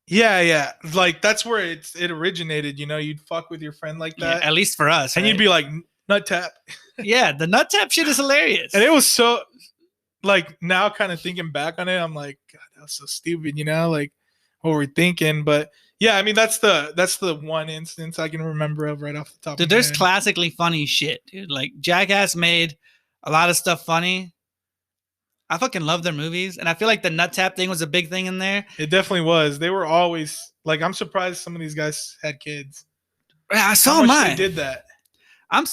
Yeah, yeah. Like that's where it originated, you know, you'd fuck with your friend like that. Yeah, at least for us. And right? you'd be like, nut tap. Yeah, the nut tap shit is hilarious. And it was so like now kind of thinking back on it, I'm like, God, that was so stupid, you know, like what we're thinking. But yeah, I mean that's the one instance I can remember of right off the top Dude, of my there's head. classically funny shit, dude. Like Jackass made a lot of stuff funny. I fucking love their movies, and I feel like the nut tap thing was a big thing in there. It definitely was. They were always like, I'm surprised some of these guys had kids. Yeah, I saw How much mine. they did that. And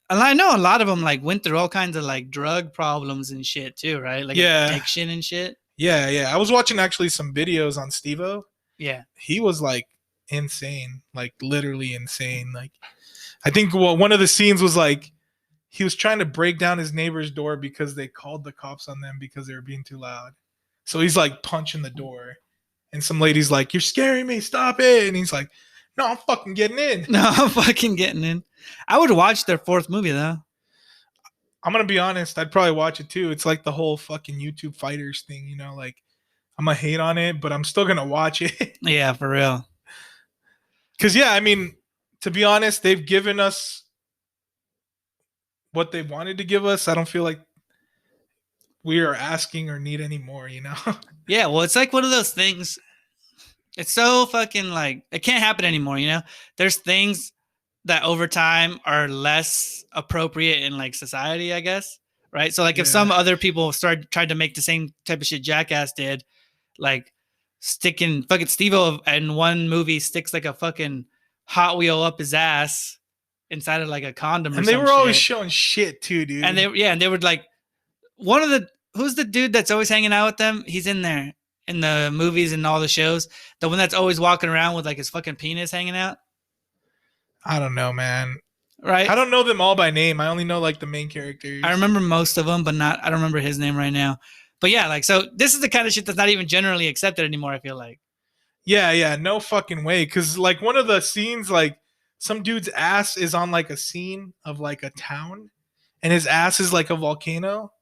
I know a lot of them like went through all kinds of like drug problems and shit too, right? Like addiction and shit. Yeah, yeah. I was watching actually some videos on Steve-O. Yeah. He was like insane, like literally insane. Like I think one of the scenes was like he was trying to break down his neighbor's door because they called the cops on them because they were being too loud. So he's like punching the door, and some lady's like, "You're scaring me, stop it!" And he's like, "No, I'm fucking getting in." No, I'm fucking getting in. I would watch their fourth movie though. I'm gonna be honest, I'd probably watch it too. It's like the whole fucking YouTube fighters thing, you know, like I'm gonna hate on it, but I'm still gonna watch it. Yeah, for real. Cause yeah, I mean, to be honest, they've given us what they wanted to give us. I don't feel like we are asking or need any more, you know? Yeah, well, it's like one of those things. It's so fucking like it can't happen anymore, you know? There's things that over time are less appropriate in like society, I guess. Right. So like if some other people tried to make the same type of shit Jackass did, like sticking fucking Steve-O in one movie sticks like a fucking Hot Wheel up his ass inside of like a condom or And something. they were always showing shit too, dude. And they would like who's the dude that's always hanging out with them? He's in there in the movies and all the shows. The one that's always walking around with like his fucking penis hanging out. I don't know, man. Right. I don't know them all by name. I only know like the main characters. I remember most of them, but I don't remember his name right now. But yeah, like, so this is the kind of shit that's not even generally accepted anymore, I feel like. Yeah, yeah, no fucking way. Cause like one of the scenes, like some dude's ass is on like a scene of like a town, and his ass is like a volcano.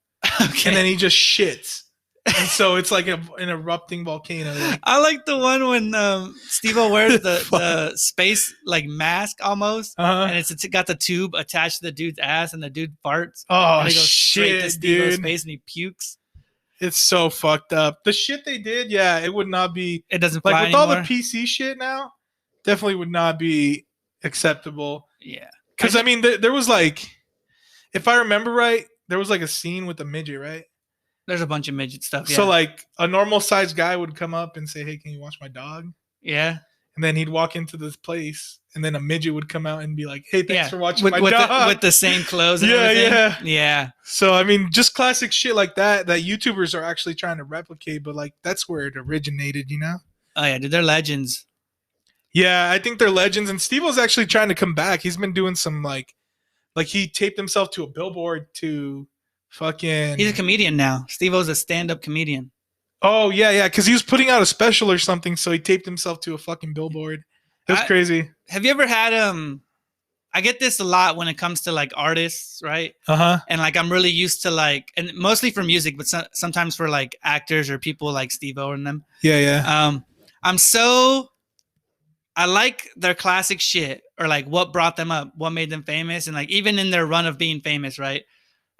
Okay. And then he just shits. And so it's like an erupting volcano. Like, I like the one when Steve-O wears the space like mask almost, and it's got the tube attached to the dude's ass, and the dude farts. Oh, and it goes straight to shit, Steve-O's dude. face, and he pukes. It's so fucked up. The shit they did, yeah, it would not be. It doesn't fly like with anymore. all the PC shit now. Definitely would not be acceptable. Yeah, because I mean, there was like, if I remember right, there was like a scene with a midget, right? There's a bunch of midget stuff. Yeah. So like a normal sized guy would come up and say, "Hey, can you watch my dog?" Yeah. And then he'd walk into this place, and then a midget would come out and be like, "Hey, thanks for watching my with dog." with the same clothes. And Yeah, everything. yeah. Yeah. So I mean, just classic shit like that YouTubers are actually trying to replicate, but like that's where it originated, you know? Oh yeah, dude, they're legends. Yeah, I think they're legends, and Steve-O's actually trying to come back. He's been doing some like he taped himself to a billboard to fucking. He's a comedian now. Steve-O's a stand-up comedian. Oh yeah, yeah, because he was putting out a special or something, so he taped himself to a fucking billboard. It was crazy. Have you ever had I get this a lot when it comes to like artists, right? And like I'm really used to like, and mostly for music, but sometimes for like actors or people like Steve-O and them. Yeah, yeah. I'm so I like their classic shit or like what brought them up, what made them famous, and like even in their run of being famous, right?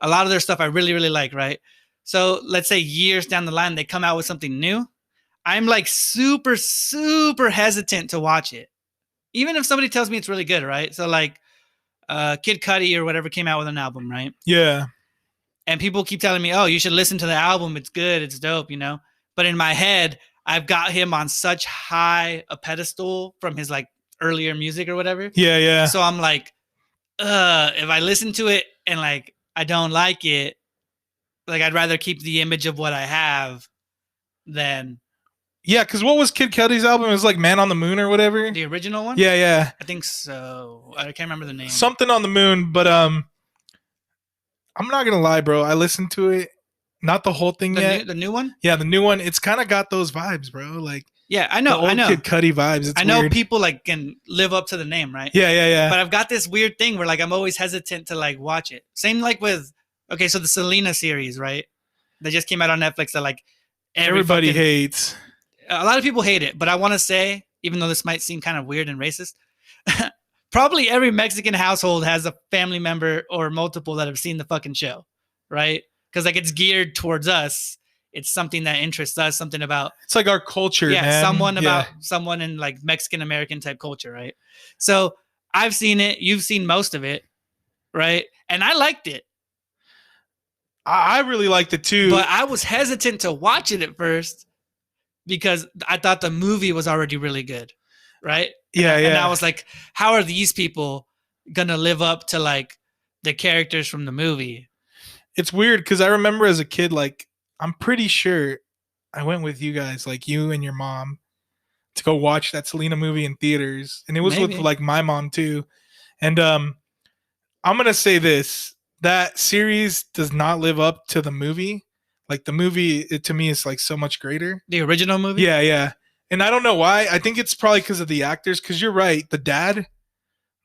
A lot of their stuff I really, really like, right? So let's say years down the line, they come out with something new. I'm like super, super hesitant to watch it, even if somebody tells me it's really good, right? So like Kid Cudi or whatever came out with an album, right? Yeah. And people keep telling me, "Oh, you should listen to the album. It's good. It's dope," you know. But in my head, I've got him on such high a pedestal from his like earlier music or whatever. Yeah, yeah. So I'm like, if I listen to it and like I don't like it, like I'd rather keep the image of what I have than Yeah, because what was Kid Cudi's album? It was like Man on the Moon or whatever. the original one. Yeah, yeah. I think so. I can't remember the name. Something on the Moon, but I'm not gonna lie, bro. I listened to it, not the whole thing yet. The new one. Yeah, the new one. It's kind of got those vibes, bro. Like Yeah, I the know. old I know. Kid Cudi vibes. It's I know weird. people like can live up to the name, right? Yeah, yeah, yeah. But I've got this weird thing where like I'm always hesitant to like watch it. Same like with so the Selena series, right? That just came out on Netflix that like Everybody hates. A lot of people hate it, but I want to say, even though this might seem kind of weird and racist, probably every Mexican household has a family member or multiple that have seen the fucking show, right? Because like it's geared towards us. It's something that interests us, something about It's like our culture, man. Someone in like Mexican American type culture, right? So I've seen it, you've seen most of it, right? And I liked it. I really liked it too. But I was hesitant to watch it at first because I thought the movie was already really good, right? Yeah, And I was like, how are these people gonna live up to like the characters from the movie? It's weird because I remember as a kid, like I'm pretty sure I went with you guys, like you and your mom, to go watch that Selena movie in theaters, and it was with like my mom too. And I'm gonna say this: that series does not live up to the movie. Like the movie, it, to me, is like so much greater. The original movie? Yeah, yeah. And I don't know why. I think it's probably because of the actors. Because you're right, the dad,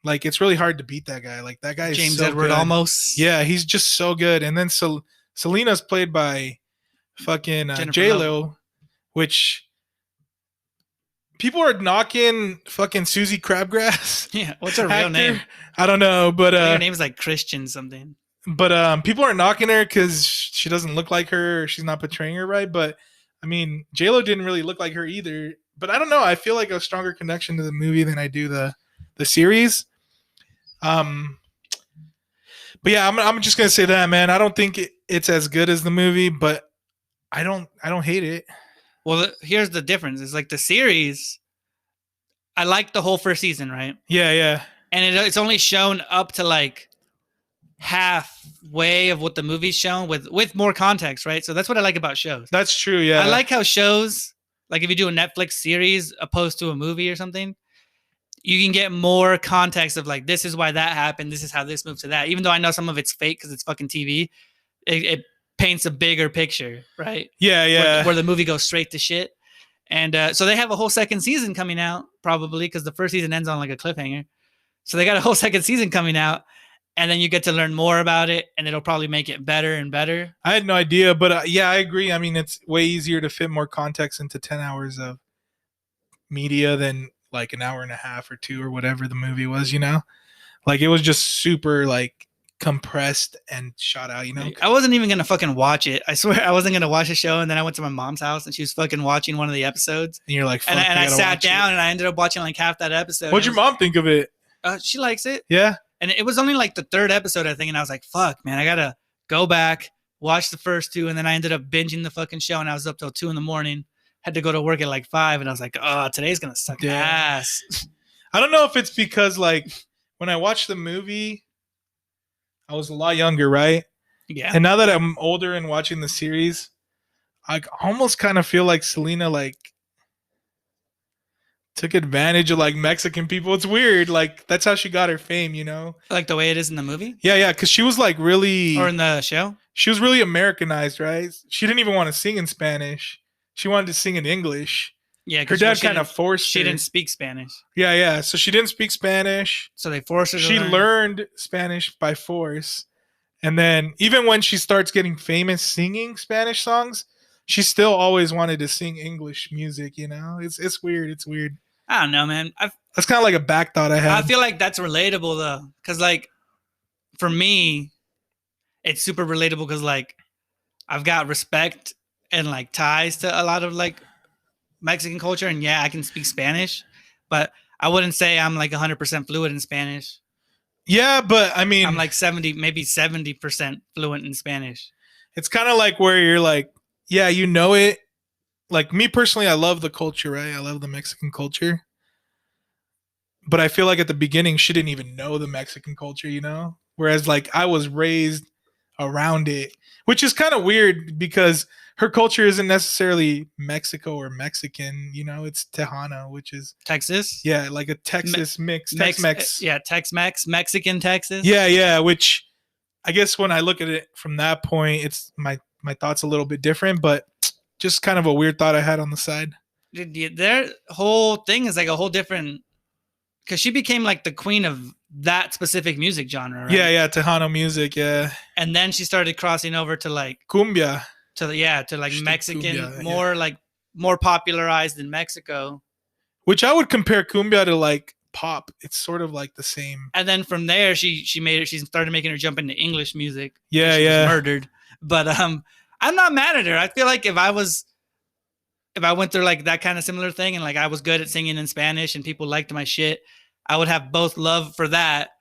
like it's really hard to beat that guy. Like that guy is James so Edward good. Almost. Yeah, he's just so good. And then Selena's played by fucking J-Lo, which people are knocking fucking Susie Crabgrass. Yeah, what's her real name? I don't know, but her name's like Christian something. But people are knocking her because she doesn't look like her, or she's not portraying her right. But I mean, J-Lo didn't really look like her either. But I don't know. I feel like a stronger connection to the movie than I do the series. But yeah, I'm just gonna say that, man. I don't think it's as good as the movie, but I don't hate it. Well, here's the difference. It's like the series. I liked the whole first season, right? Yeah, yeah. And it's only shown up to like halfway of what the movie's shown with more context, right? So that's what I like about shows. That's true. Yeah, I like how shows, like if you do a Netflix series opposed to a movie or something, you can get more context of like, this is why that happened, this is how this moved to that. Even though I know some of it's fake because it's fucking TV, it paints a bigger picture, right? Yeah, yeah. Where the movie goes straight to shit. And so they have a whole second season coming out probably because the first season ends on like a cliffhanger. So they got a whole second season coming out. And then you get to learn more about it, and it'll probably make it better and better. I had no idea, but yeah, I agree. I mean, it's way easier to fit more context into 10 hours of media than like an hour and a half or two or whatever the movie was, you know? Like, it was just super, like, compressed and shot out, you know? I wasn't even going to fucking watch it. I swear I wasn't going to watch the show, and then I went to my mom's house, and she was fucking watching one of the episodes. And you're like, fuck, and I sat down, and I ended up watching like half that episode. What'd your mom think of it? She likes it. Yeah? And it was only like the third episode, I think. And I was like, fuck, man, I got to go back, watch the first two. And then I ended up binging the fucking show. And I was up till 2 a.m. Had to go to work at like 5. And I was like, oh, today's going to suck ass. I don't know if it's because like when I watched the movie, I was a lot younger, right? Yeah. And now that I'm older and watching the series, I almost kind of feel like Selena like took advantage of like Mexican people. It's weird. Like that's how she got her fame, you know? Like the way it is in the movie? Yeah, yeah. Cause she was like really or in the show? She was really Americanized, right? She didn't even want to sing in Spanish. She wanted to sing in English. Yeah, her dad kind of forced her. She didn't speak Spanish. Yeah, yeah. So she didn't speak Spanish. So they forced her to She learned Spanish by force. And then even when she starts getting famous singing Spanish songs, she still always wanted to sing English music, you know? It's weird. It's weird. I don't know, man. That's kind of like a back thought I I had. feel like that's relatable though, because like for me, it's super relatable because like I've got respect and like ties to a lot of like Mexican culture, and yeah, I can speak Spanish, but I wouldn't say I'm like 100% fluent in Spanish. Yeah, but I I'm mean, like 70, maybe 70% fluent in Spanish. it's kind of like where you're like, yeah, you know it. Like me personally, I love the culture, right? I love the Mexican culture. But I feel like at the beginning, she didn't even know the Mexican culture, you know? Whereas like I was raised around it, which is kind of weird because her culture isn't necessarily Mexico or Mexican, you know? It's Tejano, which is, Texas, yeah, like a Texas mix, Tex Mex, Mex. yeah, Tex-Mex, Mexican Texas. Yeah, yeah, which I guess when I look at it from that point, it's my thoughts a little bit different, but just kind of a weird thought I had on the side. Their whole thing is like a whole different, because she became like the queen of that specific music genre, right? Yeah, yeah, Tejano music, yeah. And then she started crossing over to like Cumbia. to like She did Mexican, cumbia, more yeah. like more popularized in Mexico. Which I would compare cumbia to like pop. It's sort of like the same. And then from there, she started making her jump into English music. Yeah, She was yeah. murdered, but I'm not mad at her. I feel like if I went through like that kind of similar thing and like I was good at singing in Spanish and people liked my shit, I would have both love for that.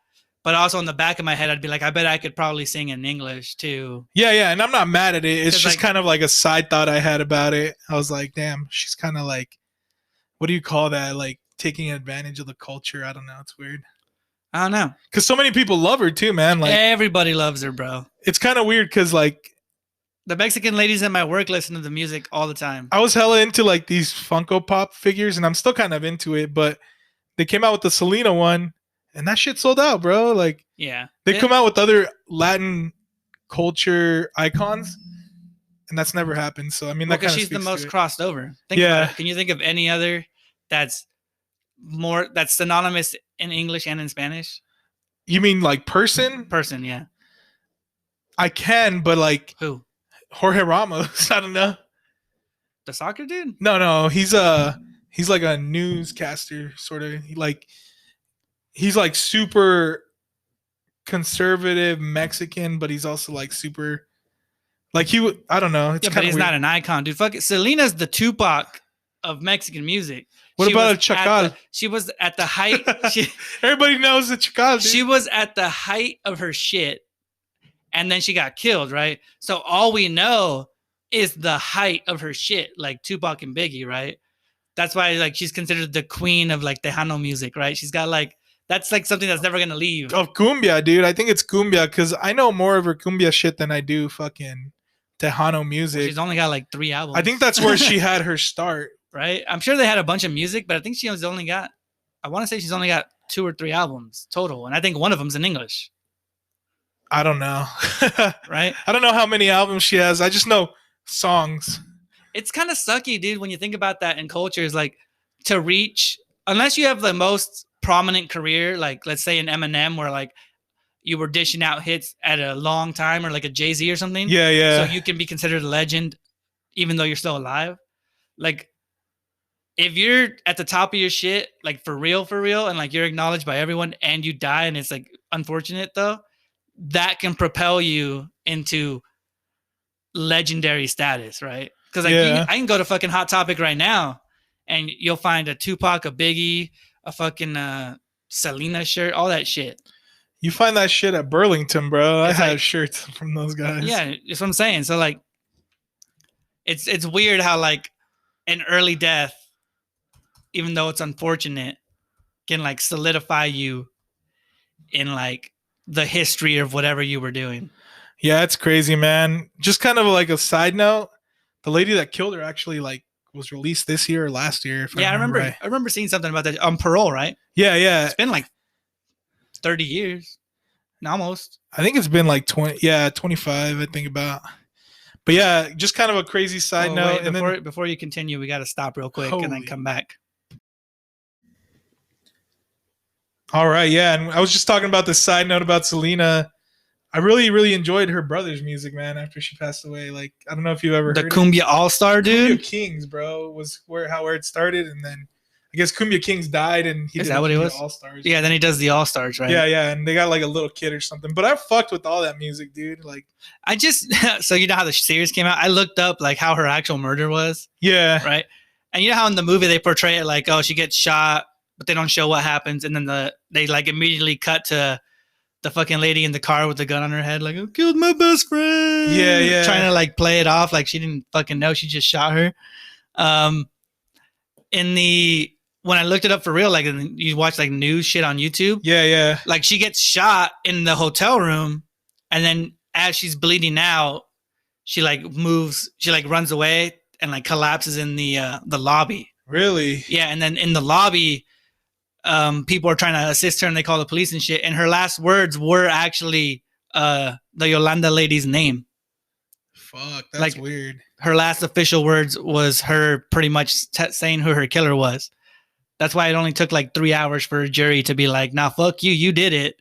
But also in the back of my head, I'd be like, I bet I could probably sing in English too. Yeah, yeah. And I'm not mad at it. It's 'Cause, just like- kind of like a side thought I had about it. I was like, damn, she's kind of like, what do you call that? Like taking advantage of the culture. I don't know. It's weird. I don't know. Because so many people love her too, man. Like Everybody loves her, bro. it's kind of weird because like The Mexican ladies at my work listen to the music all the time. I was hella into like these Funko Pop figures, and I'm still kind of into it. But they came out with the Selena one, and that shit sold out, bro. Like Yeah. they come out with other Latin culture icons, and that's never happened. So I mean, that Because kind of she's the most it. crossed over. Think Yeah. about it. Can you think of any other that's synonymous in English and in Spanish? You mean like person? Person, yeah. I can, but like Who? Jorge Ramos. I don't know. The soccer dude? No, he's like a newscaster sort of. He's like super conservative Mexican, but he's also like super like he would. I don't know. It's Yeah, but kind of he's weird. not an icon, dude. Fuck it. Selena's the Tupac of Mexican music. What She about was a Chacal? She was at the height. Everybody knows the Chacal. She was at the height of her shit, and then she got killed, right? So all we know is the height of her shit, like Tupac and Biggie, right? That's why like she's considered the queen of like Tejano music, right? She's got like that's like something that's never gonna leave. Of cumbia, dude. I think it's cumbia because I know more of her cumbia shit than I do fucking Tejano music. She's only got like 3 albums. I think that's where she had her start. right? I'm sure they had a bunch of music, but I think she's only got. I want to say she's only got 2 or 3 albums total, and I think one of them's in English. I don't know. Right? I don't know how many albums she has. I just know songs. It's kind of sucky, dude, when you think about that in culture. Is like to reach, unless you have the most prominent career, like let's say an Eminem, where like you were dishing out hits at a long time, or like a Jay-Z or something. Yeah, yeah. So you can be considered a legend, even though you're still alive. Like, if you're at the top of your shit, like for real, and like you're acknowledged by everyone, and you die, and it's like unfortunate though, that can propel you into legendary status, right? Because like I can go to fucking Hot Topic right now, and you'll find a Tupac, a Biggie, a fucking Selena shirt, all that shit. You find that shit at Burlington, bro. It's I had like- shirts from those guys. Yeah, that's what I'm saying. So like, it's weird how like an early death, even though it's unfortunate, can like solidify you in like the history of whatever you were doing. Yeah, it's crazy, man. Just kind of like a side note, the lady that killed her actually like was released this year or last year. If Yeah, I remember. Right. I remember seeing something about that on parole, right? Yeah, yeah. It's been like 30 years, almost. I think it's been like 20. Yeah, 25. I think about. But yeah, just kind of a crazy side note. Wait, and before you continue, we got to stop real quick and then Holy- come back. all right, yeah, and I was just talking about this side note about Selena. I really, really enjoyed her brother's music, man. After she passed away, like I don't know if you've ever The heard Cumbia All Star, Cumbia dude. Kings, bro, was where it started, and then I guess Kumbia Kings died, and he Is did that what he the was? All Stars. Yeah, then he does the All Stars, right? Yeah, and they got like a little kid or something. But I fucked with all that music, dude. Like, I just so you know how the series came out. I looked up like how her actual murder was, yeah, right? And you know how in the movie they portray it like, oh, she gets shot, but they don't show what happens, and then they like immediately cut to the fucking lady in the car with the gun on her head, like, I killed my best friend. Yeah. Trying to like play it off like she didn't fucking know she just shot her. When I looked it up for real, like you watch like news shit on YouTube. Yeah. Like she gets shot in the hotel room, and then as she's bleeding out, she like runs away and like collapses in the lobby. Really? Yeah, and then in the lobby, people are trying to assist her and they call the police and shit. And her last words were actually the Yolanda lady's name. Fuck, that's like, weird. Her last official words was her pretty much saying who her killer was. That's why it only took like 3 hours for a jury to be like, nah, fuck you, you did it.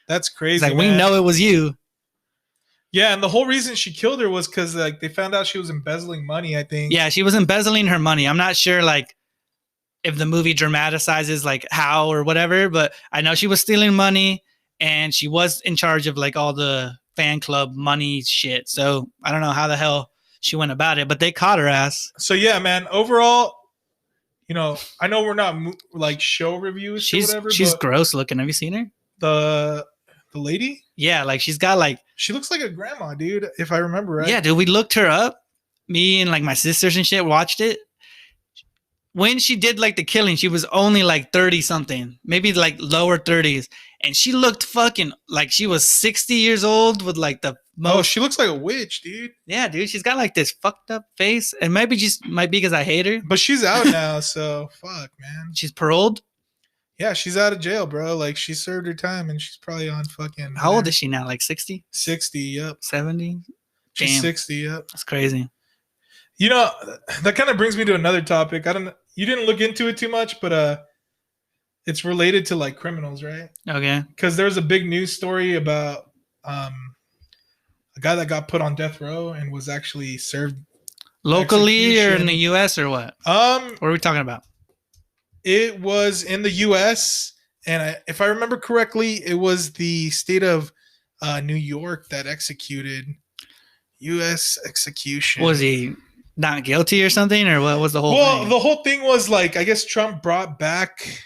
That's crazy. It's like, man. we know it was you. Yeah, and the whole reason she killed her was because like they found out she was embezzling money, I think. Yeah, she was embezzling her money. I'm not sure like if the movie dramatizes like how or whatever, but I know she was stealing money and she was in charge of like all the fan club money shit. So I don't know how the hell she went about it, but they caught her ass. So yeah, man, overall, you know, I know we're not like show reviews or whatever. She's but gross looking. Have you seen her? The lady? Yeah, like she's got like, she looks like a grandma, dude, if I remember right. Yeah, dude, we looked her up. Me and like my sisters and shit watched it. When she did like the killing, she was only like 30 something, maybe like lower 30s. And she looked fucking like she was 60 years old with like the most. Oh, she looks like a witch, dude. Yeah, dude. She's got like this fucked up face. And maybe just might be because I hate her. But she's out now, so fuck, man. She's paroled? Yeah, she's out of jail, bro. Like, she served her time and she's probably on fucking. How old is she now? Like 60? 60, yep. 70? She's Damn. 60, yep. That's crazy. You know, that kind of brings me to another topic. I don't know. You didn't look into it too much, but it's related to like criminals, right? Okay. Because there was a big news story about a guy that got put on death row and was actually served locally or in the U.S. or what? What are we talking about? It was in the U.S. and if I remember correctly, it was the state of New York that executed U.S. execution. Was he not guilty or something, or what was the whole thing? Well, the whole thing was like, I guess Trump brought back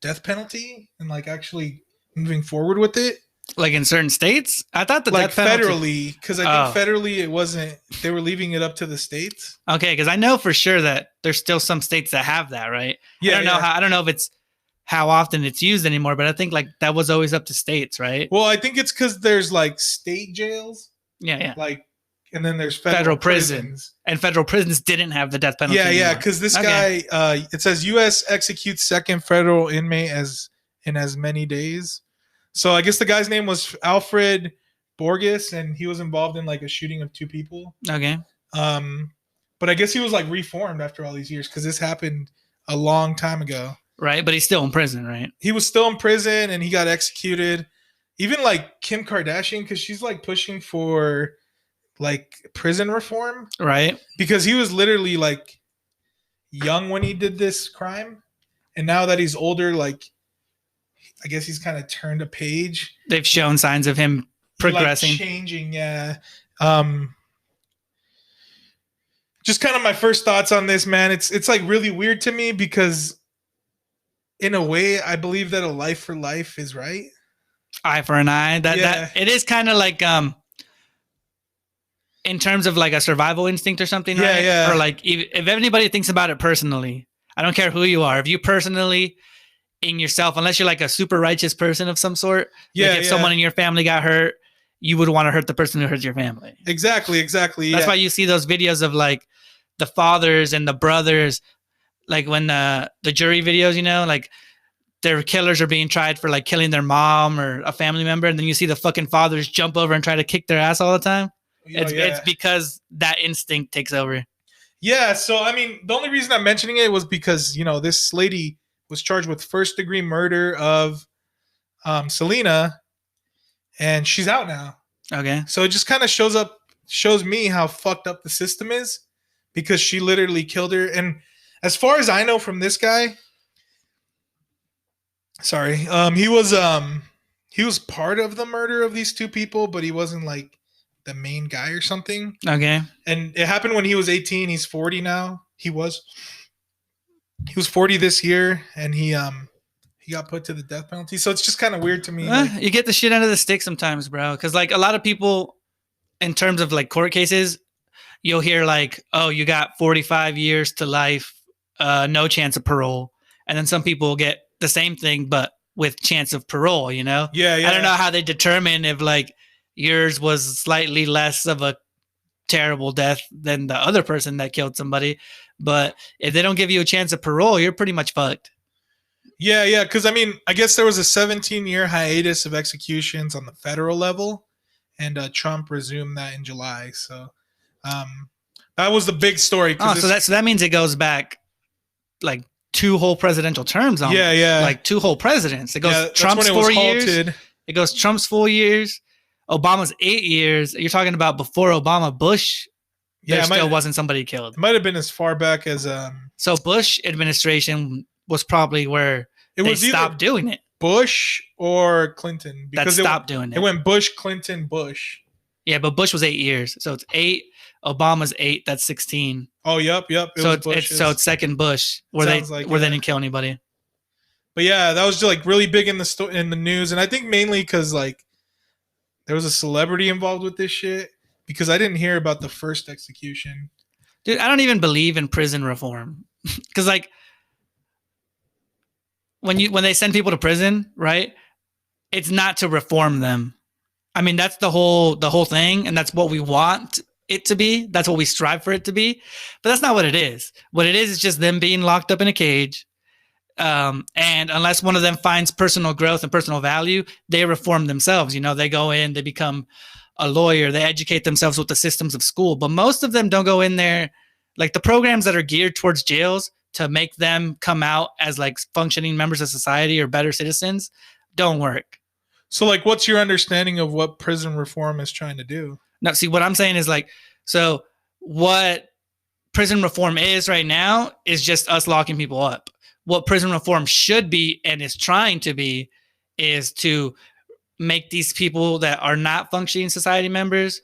death penalty and like actually moving forward with it. Like in certain states? I thought the like death penalty federally, because I think federally it wasn't. They were leaving it up to the states. Okay, because I know for sure that there's still some states that have that, right? Yeah, I don't know if it's how often it's used anymore, but I think like that was always up to states, right? Well, I think it's because there's like state jails. Yeah. Like, and then there's federal prisons. And federal prisons didn't have the death penalty. Yeah, because this guy, it says U.S. executes second federal inmate in as many days. So I guess the guy's name was Alfred Borges, and he was involved in like a shooting of 2 people. Okay. But I guess he was like reformed after all these years because this happened a long time ago. Right, but he's still in prison, right? He was still in prison, and he got executed. Even like Kim Kardashian, because she's like pushing for like prison reform, right? Because he was literally like young when he did this crime, and now that he's older, like I guess he's kind of turned a page. They've shown signs of him progressing, like changing. Yeah. Just kind of my first thoughts on this, man. It's like really weird to me because in a way I believe that a life for life is right. Eye for an eye. That it is kind of like in terms of like a survival instinct or something, right? Yeah. Or like if anybody thinks about it personally, I don't care who you are. If you personally in yourself, unless you're like a super righteous person of some sort, like if someone in your family got hurt, you would want to hurt the person who hurt your family. Exactly. That's why you see those videos of like the fathers and the brothers, like when the jury videos, you know, like their killers are being tried for like killing their mom or a family member, and then you see the fucking fathers jump over and try to kick their ass all the time. It's because that instinct takes over. Yeah, so I mean, the only reason I'm mentioning it was because, you know, this lady was charged with first-degree murder of Selena, and she's out now. Okay. So it just kind of shows me how fucked up the system is, because she literally killed her. And as far as I know from this guy, sorry, he was part of the murder of these two people, but he wasn't like the main guy or something. Okay. And it happened when he was 18. He's 40 now. He was 40 this year, and he got put to the death penalty. So it's just kind of weird to me. Like, You get the shit out of the stick sometimes, bro. Because like a lot of people, in terms of like court cases, you'll hear like, oh, you got 45 years to life, no chance of parole, and then some people get the same thing but with chance of parole. You know? yeah. I don't know how they determine if like yours was slightly less of a terrible death than the other person that killed somebody, but if they don't give you a chance of parole, you're pretty much fucked. Yeah. Because I mean, I guess there was a 17-year hiatus of executions on the federal level, and Trump resumed that in July. So that was the big story. Oh, so that means it goes back like 2 whole presidential terms. Almost. Yeah. Like 2 whole presidents. It goes Trump's 4 years. It goes Trump's 4 years. Obama's 8 years. You're talking about before Obama. Bush, there still wasn't somebody killed. It might have been as far back as So Bush administration was probably where they stopped doing it. Bush or Clinton, because that stopped doing it. It went Bush, Clinton, Bush. Yeah, but Bush was 8 years, so it's 8. Obama's 8. That's 16. Oh, yep. So it's second Bush where they didn't kill anybody. But yeah, that was just like really big in the news, and I think mainly because like there was a celebrity involved with this shit. Because I didn't hear about the first execution. Dude, I don't even believe in prison reform. Because like when they send people to prison, right? It's not to reform them. I mean, that's the whole thing, and that's what we want it to be. That's what we strive for it to be. But that's not what it is. What it is just them being locked up in a cage. And unless one of them finds personal growth and personal value, they reform themselves. You know, they go in, they become a lawyer, they educate themselves with the systems of school, but most of them don't go in there. Like the programs that are geared towards jails to make them come out as like functioning members of society or better citizens don't work. So like, what's your understanding of what prison reform is trying to do? No, see, what I'm saying is like, so what prison reform is right now is just us locking people up. What prison reform should be and is trying to be is to make these people that are not functioning society members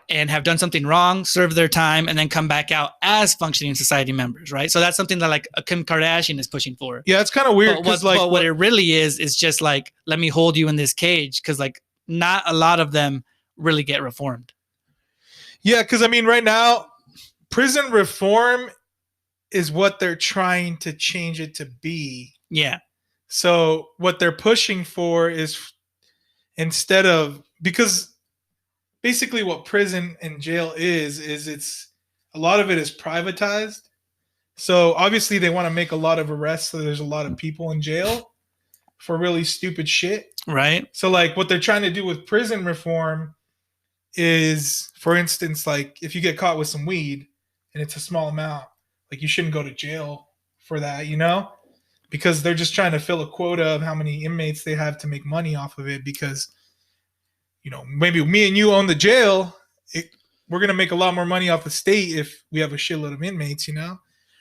and have done something wrong, serve their time, and then come back out as functioning society members, right? So that's something that like a Kim Kardashian is pushing for. Yeah, it's kind of weird. But what it really is just like, let me hold you in this cage, because like not a lot of them really get reformed. Yeah, because I mean, right now, prison reform is what they're trying to change it to be. Yeah. So what they're pushing for is instead of, because basically what prison and jail is it's a lot of it is privatized. So obviously they want to make a lot of arrests, so there's a lot of people in jail for really stupid shit. Right. So like what they're trying to do with prison reform is, for instance, like if you get caught with some weed and it's a small amount, like you shouldn't go to jail for that, you know? Because they're just trying to fill a quota of how many inmates they have to make money off of it. Because, you know, maybe me and you own the jail, we're going to make a lot more money off the state if we have a shitload of inmates, you know?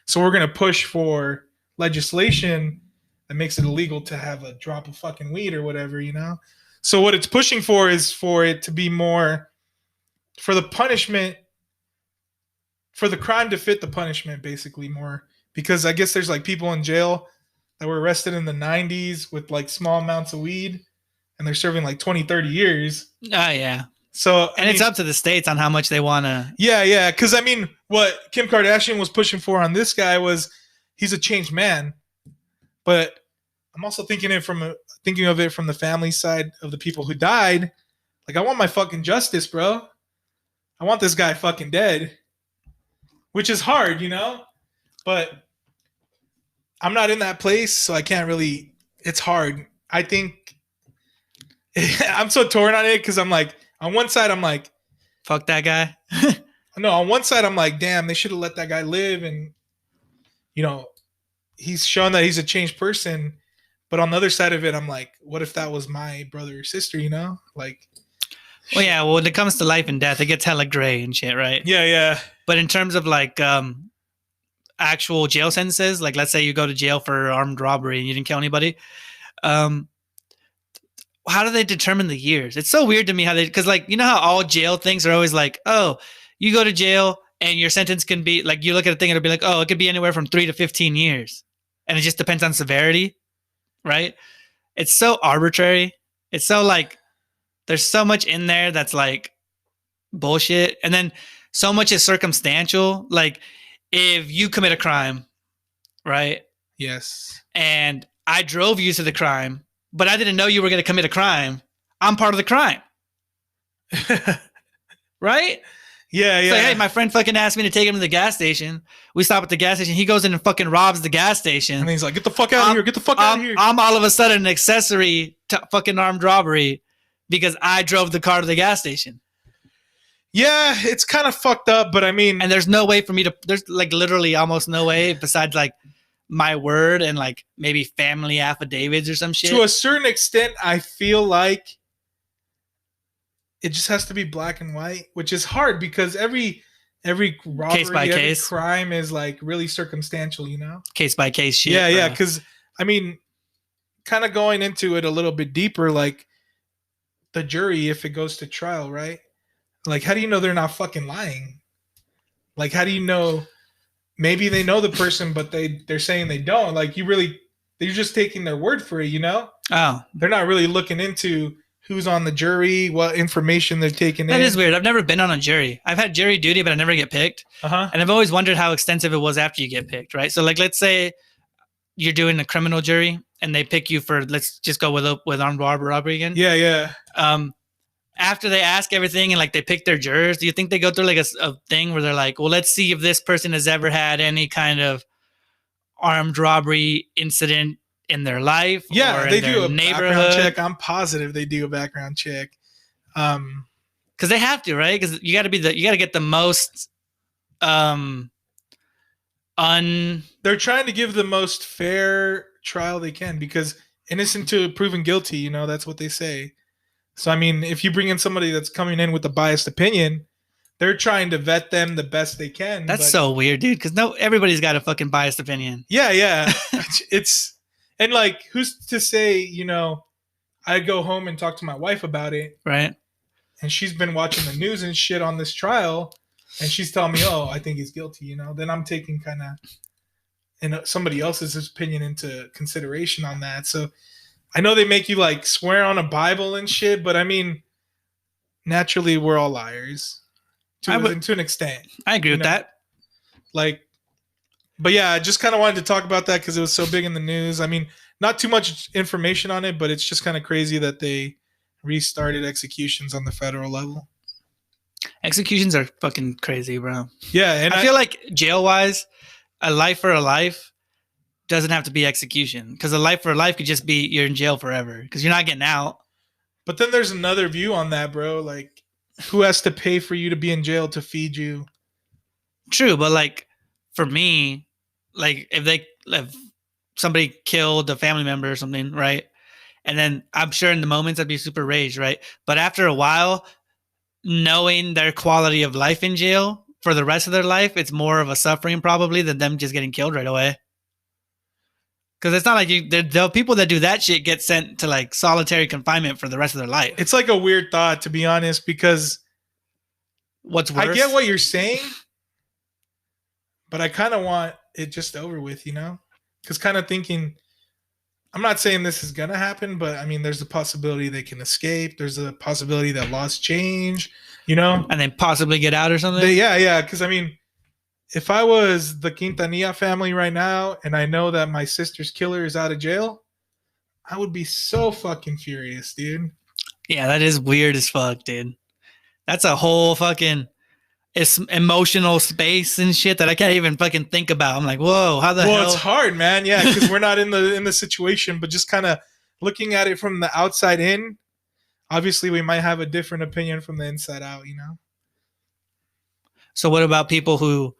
So we're going to push for legislation that makes it illegal to have a drop of fucking weed or whatever, you know? So what it's pushing for is for it to be more, for the punishment, for the crime to fit the punishment, basically more. Because I guess there's like people in jail that were arrested in the 90s with like small amounts of weed, and they're serving like 20, 30 years. Oh, yeah. So, and it's up to the states on how much they want to. Yeah. Because I mean, what Kim Kardashian was pushing for on this guy was he's a changed man. But I'm also thinking of it from the family side of the people who died. Like, I want my fucking justice, bro. I want this guy fucking dead. Which is hard, you know? But I'm not in that place, so I can't really. It's hard. I think I'm so torn on it because I'm like, on one side, I'm like, fuck that guy. No, on one side, I'm like, damn, they should have let that guy live. And, you know, he's shown that he's a changed person. But on the other side of it, I'm like, what if that was my brother or sister, you know? Like, well, yeah, well, when it comes to life and death, it gets hella gray and shit, right? Yeah. But in terms of like, actual jail sentences. Like, let's say you go to jail for armed robbery and you didn't kill anybody. Um, how do they determine the years? It's so weird to me how they, because like, you know how all jail things are always like, oh, you go to jail and your sentence can be like, you look at a thing, it'll be like, oh, it could be anywhere from 3 to 15 years. And it just depends on severity, right? It's so arbitrary. It's so like, there's so much in there that's like bullshit. And then so much is circumstantial. Like if you commit a crime, right? Yes. And I drove you to the crime, but I didn't know you were going to commit a crime. I'm part of the crime. Right? Yeah, yeah. So, hey, my friend fucking asked me to take him to the gas station. We stop at the gas station. He goes in and fucking robs the gas station. And he's like, get the fuck out of here. Get the fuck out of here. I'm all of a sudden an accessory to fucking armed robbery because I drove the car to the gas station. Yeah, it's kind of fucked up, but I mean... And there's no way for me to... There's like literally almost no way besides like my word and like maybe family affidavits or some shit. To a certain extent, I feel like it just has to be black and white, which is hard because every robbery, case by case crime is like really circumstantial, you know? Case by case shit. Yeah, yeah, because I mean, kind of going into it a little bit deeper, like the jury, if it goes to trial, right? Like, how do you know they're not fucking lying? Like, how do you know? Maybe they know the person, but they're saying they don't. Like, they're just taking their word for it, you know? Oh. They're not really looking into who's on the jury, what information they're taking in. That is weird. I've never been on a jury. I've had jury duty, but I never get picked. Uh-huh. And I've always wondered how extensive it was after you get picked, right? So, like, let's say you're doing a criminal jury and they pick you for, let's just go with armed robbery again. Yeah, yeah. After they ask everything and like they pick their jurors, do you think they go through like a thing where they're like, well, let's see if this person has ever had any kind of armed robbery incident in their life? Yeah, or they in their do a neighborhood? background check. I'm positive they do a background check. Because they have to, right? Because you got to get the most They're trying to give the most fair trial they can because innocent to proven guilty, you know, that's what they say. So, I mean, if you bring in somebody that's coming in with a biased opinion, they're trying to vet them the best they can. That's so weird, dude, because everybody's got a fucking biased opinion. Yeah, yeah. And like, who's to say, you know, I go home and talk to my wife about it. Right. And she's been watching the news and shit on this trial. And she's telling me, oh, I think he's guilty, you know. Then I'm taking kind of somebody else's opinion into consideration on that. So I know they make you like swear on a Bible and shit, but I mean, naturally we're all liars to an extent. I agree with that. Like, but yeah, I just kind of wanted to talk about that because it was so big in the news. I mean, not too much information on it, but it's just kind of crazy that they restarted executions on the federal level. Executions are fucking crazy, bro. Yeah, and I feel like jail-wise, a life for a life doesn't have to be execution, because a life for a life could just be you're in jail forever because you're not getting out. But then there's another view on that, bro. Like, who has to pay for you to be in jail to feed you? True, but like for me, like if somebody killed a family member or something, right? And then I'm sure in the moments I'd be super raged, right? But after a while, knowing their quality of life in jail for the rest of their life, it's more of a suffering probably than them just getting killed right away. Because it's not like the people that do that shit get sent to like solitary confinement for the rest of their life. It's like a weird thought, to be honest, because what's worse? I get what you're saying, but I kind of want it just over with, you know? Because kind of thinking, I'm not saying this is going to happen, but I mean, there's a possibility they can escape. There's a possibility that laws change, you know? And then possibly get out or something? Yeah. Because I mean, if I was the Quintanilla family right now and I know that my sister's killer is out of jail, I would be so fucking furious, dude. Yeah, that is weird as fuck, dude. That's a whole fucking emotional space and shit that I can't even fucking think about. I'm like, whoa, how the hell? Well, it's hard, man. Yeah, because we're not in the situation, but just kind of looking at it from the outside in, obviously we might have a different opinion from the inside out, you know? So what about people who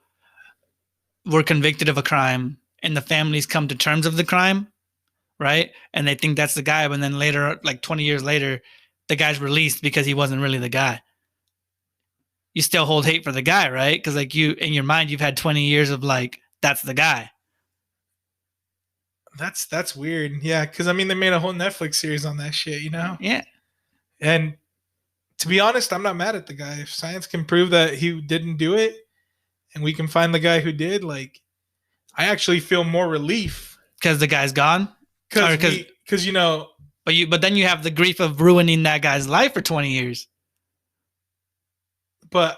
were convicted of a crime and the families come to terms of the crime, right? And they think that's the guy, but then later, like 20 years later, the guy's released because he wasn't really the guy. You still hold hate for the guy, right? Because like you, in your mind, you've had 20 years of like that's the guy. That's weird. Yeah, because I mean, they made a whole Netflix series on that shit, you know. Yeah, And to be honest, I'm not mad at the guy. If science can prove that he didn't do it, and we can find the guy who did, like, I actually feel more relief because the guy's gone. because you know. But then you have the grief of ruining that guy's life for 20 years. But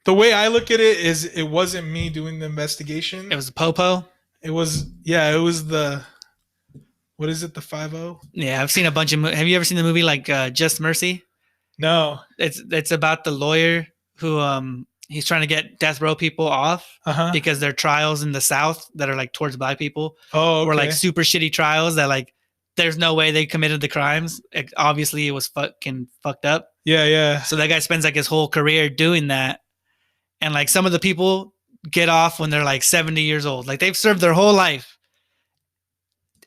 the way I look at it is, it wasn't me doing the investigation. It was Popo. It was the, what is it, the 5-0? Yeah, I've seen a bunch of. Have you ever seen the movie like Just Mercy? No. It's about the lawyer who he's trying to get death row people off because their trials in the South that are like towards black people were like super shitty trials that like there's no way they committed the crimes. Obviously, it was fucking fucked up. Yeah. So that guy spends like his whole career doing that, and like some of the people get off when they're like 70 years old. Like they've served their whole life,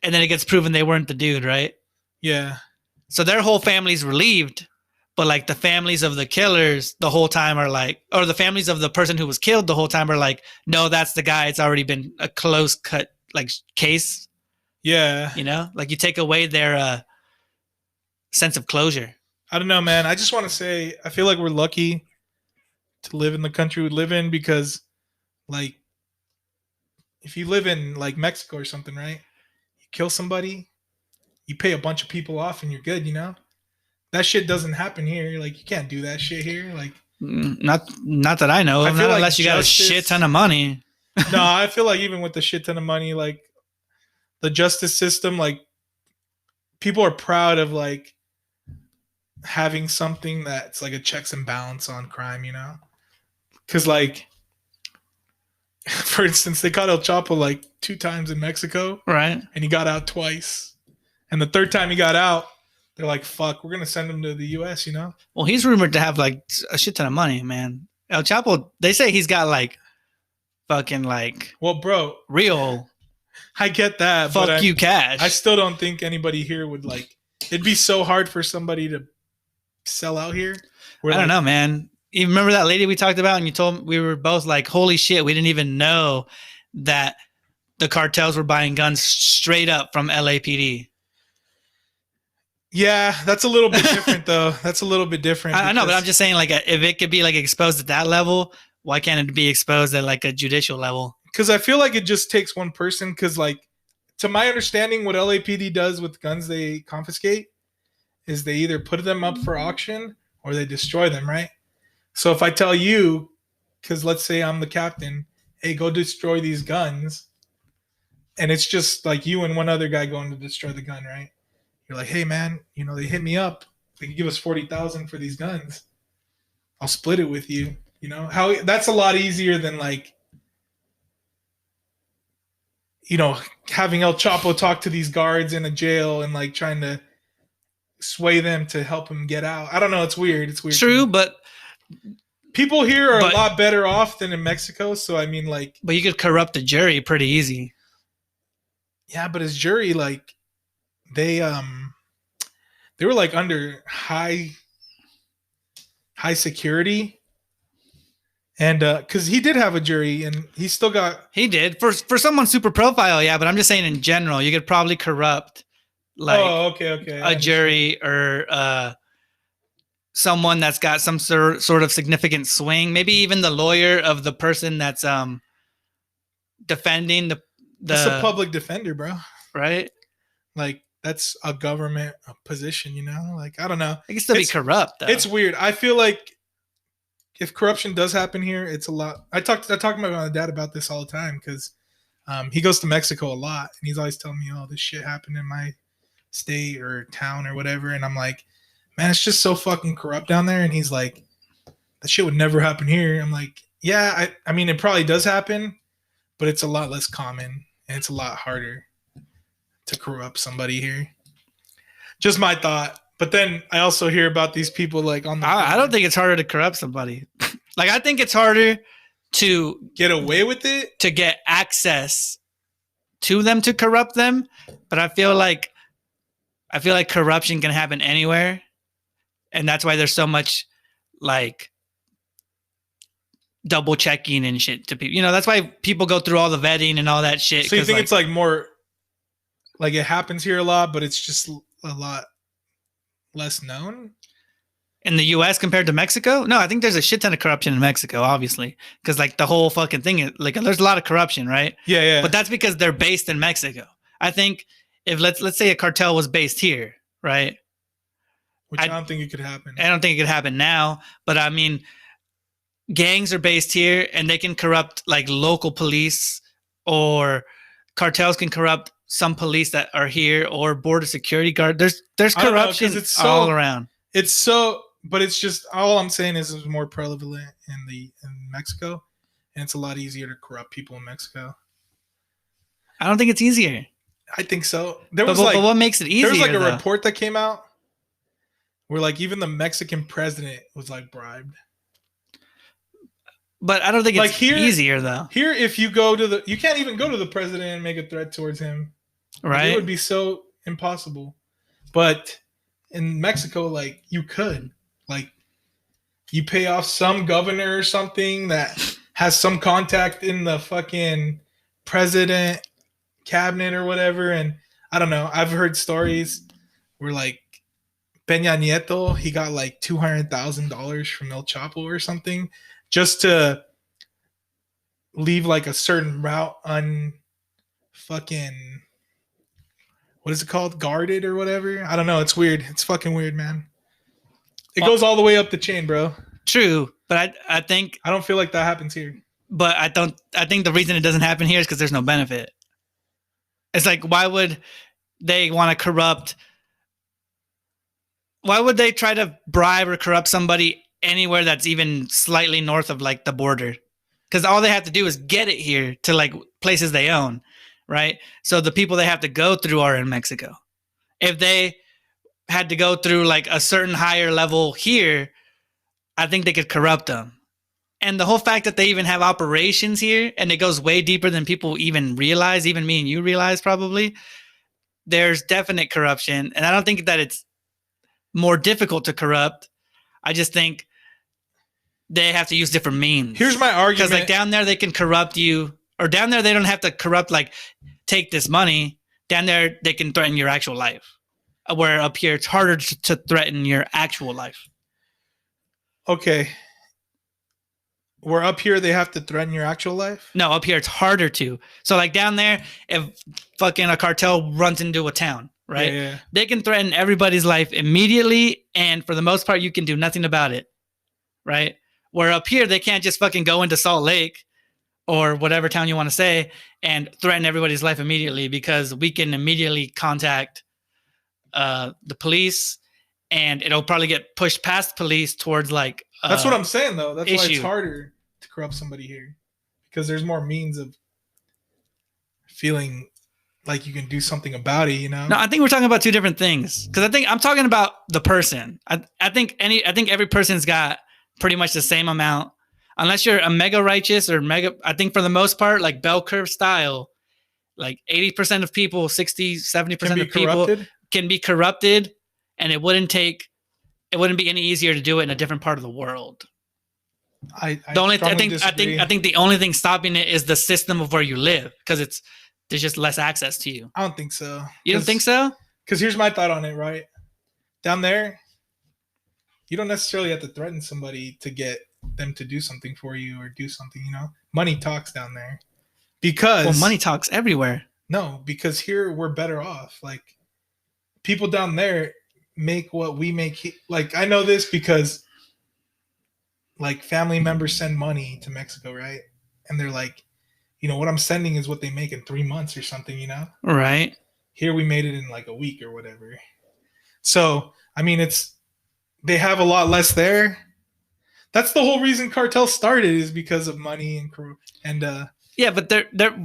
and then it gets proven they weren't the dude, right? Yeah. So their whole family's relieved. But like the families of the killers the whole time are like, or the families of the person who was killed the whole time are like, no, that's the guy. It's already been a close cut like case. Yeah. You know, like you take away their sense of closure. I don't know, man. I just want to say, I feel like we're lucky to live in the country we live in, because like, if you live in like Mexico or something, right? You kill somebody, you pay a bunch of people off and you're good, you know? That shit doesn't happen here. Like, you can't do that shit here. Like, not that I know of. Not like unless you got a shit ton of money. No, I feel like even with the shit ton of money, like the justice system, like people are proud of like having something that's like a checks and balance on crime, you know? Because like, for instance, they caught El Chapo like 2 times in Mexico, right? And he got out twice, and the third time he got out, they're like, fuck, we're going to send him to the U.S., you know? Well, he's rumored to have like a shit ton of money, man. El Chapo, they say he's got like fucking like. Well, bro. Real. I get that. Fuck you cash. I still don't think anybody here would like. It'd be so hard for somebody to sell out here. I don't know, man. You remember that lady we talked about and you told we were both like, holy shit, we didn't even know that the cartels were buying guns straight up from LAPD. Yeah, that's a little bit different, though. That's a little bit different. I know, but I'm just saying, like, if it could be like exposed at that level, why can't it be exposed at like a judicial level? Because I feel like it just takes one person. Because, like, to my understanding, what LAPD does with guns they confiscate is they either put them up for auction or they destroy them, right? So if I tell you, because let's say I'm the captain, hey, go destroy these guns, and it's just like you and one other guy going to destroy the gun, right? You're like, hey man, you know, they hit me up. They can give us 40,000 for these guns. I'll split it with you. You know how that's a lot easier than like, you know, having El Chapo talk to these guards in a jail and like trying to sway them to help him get out. I don't know. It's weird. It's weird. True, but people here are a lot better off than in Mexico. So I mean, like, but you could corrupt the jury pretty easy. Yeah, but his jury, like, they were like under high security, and because he did have a jury and he still got. He did for someone super profile, yeah. But I'm just saying in general, you could probably corrupt like okay. a jury or someone that's got some sort of significant swing. Maybe even the lawyer of the person that's defending the. That's a public defender, bro. Right? Like, that's a government position, you know? Like, I don't know. It can still be corrupt, though. It's weird. I feel like if corruption does happen here, it's a lot. I talk to my dad about this all the time because he goes to Mexico a lot, and he's always telling me, oh, this shit happened in my state or town or whatever. And I'm like, man, it's just so fucking corrupt down there. And he's like, that shit would never happen here. I'm like, yeah, I mean, it probably does happen, but it's a lot less common and it's a lot harder to corrupt somebody here. Just my thought. But then I also hear about these people like on the. I don't think it's harder to corrupt somebody. Like, I think it's harder to get away with it, to get access to them to corrupt them. But I feel like corruption can happen anywhere, and that's why there's so much like double checking and shit to people. You know, that's why people go through all the vetting and all that shit. So you think like, it's like more like it happens here a lot, but it's just a lot less known in the U.S. compared to Mexico? No, I think there's a shit ton of corruption in Mexico, obviously, because like the whole fucking thing is like there's a lot of corruption, right? Yeah, yeah. But that's because they're based in Mexico. I think if let's say a cartel was based here, right? Which I don't think it could happen. I don't think it could happen now, but I mean, gangs are based here, and they can corrupt like local police, or cartels can corrupt some police that are here, or border security guard. There's corruption all around. It's so, but it's just all I'm saying is it's more prevalent in Mexico, and it's a lot easier to corrupt people in Mexico. I don't think it's easier. I think so. But what makes it easier? There was like a report that came out where like even the Mexican president was like bribed. But I don't think it's like easier though. Here, if you go to you can't even go to the president and make a threat towards him. Right. Like, it would be so impossible. But in Mexico, like you could, like you pay off some governor or something that has some contact in the fucking president cabinet or whatever. And I don't know. I've heard stories where like Peña Nieto, he got like $200,000 from El Chapo or something just to leave like a certain route fucking, what is it called? Guarded or whatever. I don't know. It's weird. It's fucking weird, man. It goes all the way up the chain, bro. True. But I think I don't feel like that happens here. But I think the reason it doesn't happen here is because there's no benefit. It's like, why would they want to corrupt? Why would they try to bribe or corrupt somebody anywhere that's even slightly north of like the border? Because all they have to do is get it here to like places they own, right? So the people they have to go through are in Mexico. If they had to go through like a certain higher level here, I think they could corrupt them. And the whole fact that they even have operations here, and it goes way deeper than people even realize, even me and you realize probably, there's definite corruption. And I don't think that it's more difficult to corrupt. I just think they have to use different means. Here's my argument. Because like down there, they can corrupt you, or down there, they don't have to corrupt, like take this money. Down there, they can threaten your actual life. Where up here, it's harder to threaten your actual life. Okay. Where up here, they have to threaten your actual life? No, up here, it's harder to. So like down there, if fucking a cartel runs into a town, right? Yeah. They can threaten everybody's life immediately. And for the most part, you can do nothing about it. Right? Where up here, they can't just fucking go into Salt Lake or whatever town you want to say and threaten everybody's life immediately, because we can immediately contact the police, and it'll probably get pushed past police towards like that's what I'm saying though. That's issue. Why it's harder to corrupt somebody here, because there's more means of feeling like you can do something about it, you know? No, I think we're talking about two different things, because I think I'm talking about the person. I think every person's got pretty much the same amount, unless you're a mega righteous or mega. I think for the most part, like bell curve style, like 80% of people, 60, 70% of people can be corrupted, and it wouldn't be any easier to do it in a different part of the world. I think the only thing stopping it is the system of where you live, because there's just less access to you. I don't think so. You don't think so? Because here's my thought on it, right? Down there, you don't necessarily have to threaten somebody to get them to do something for you or do something, you know? Money talks down there. Because money talks everywhere. No, because here we're better off. Like, people down there make what we make. Like, I know this because like family members send money to Mexico, right? And they're like, you know, what I'm sending is what they make in 3 months or something, you know? Right. Here we made it in like a week or whatever. So, I mean, they have a lot less there. That's the whole reason cartels started, is because of money and yeah, but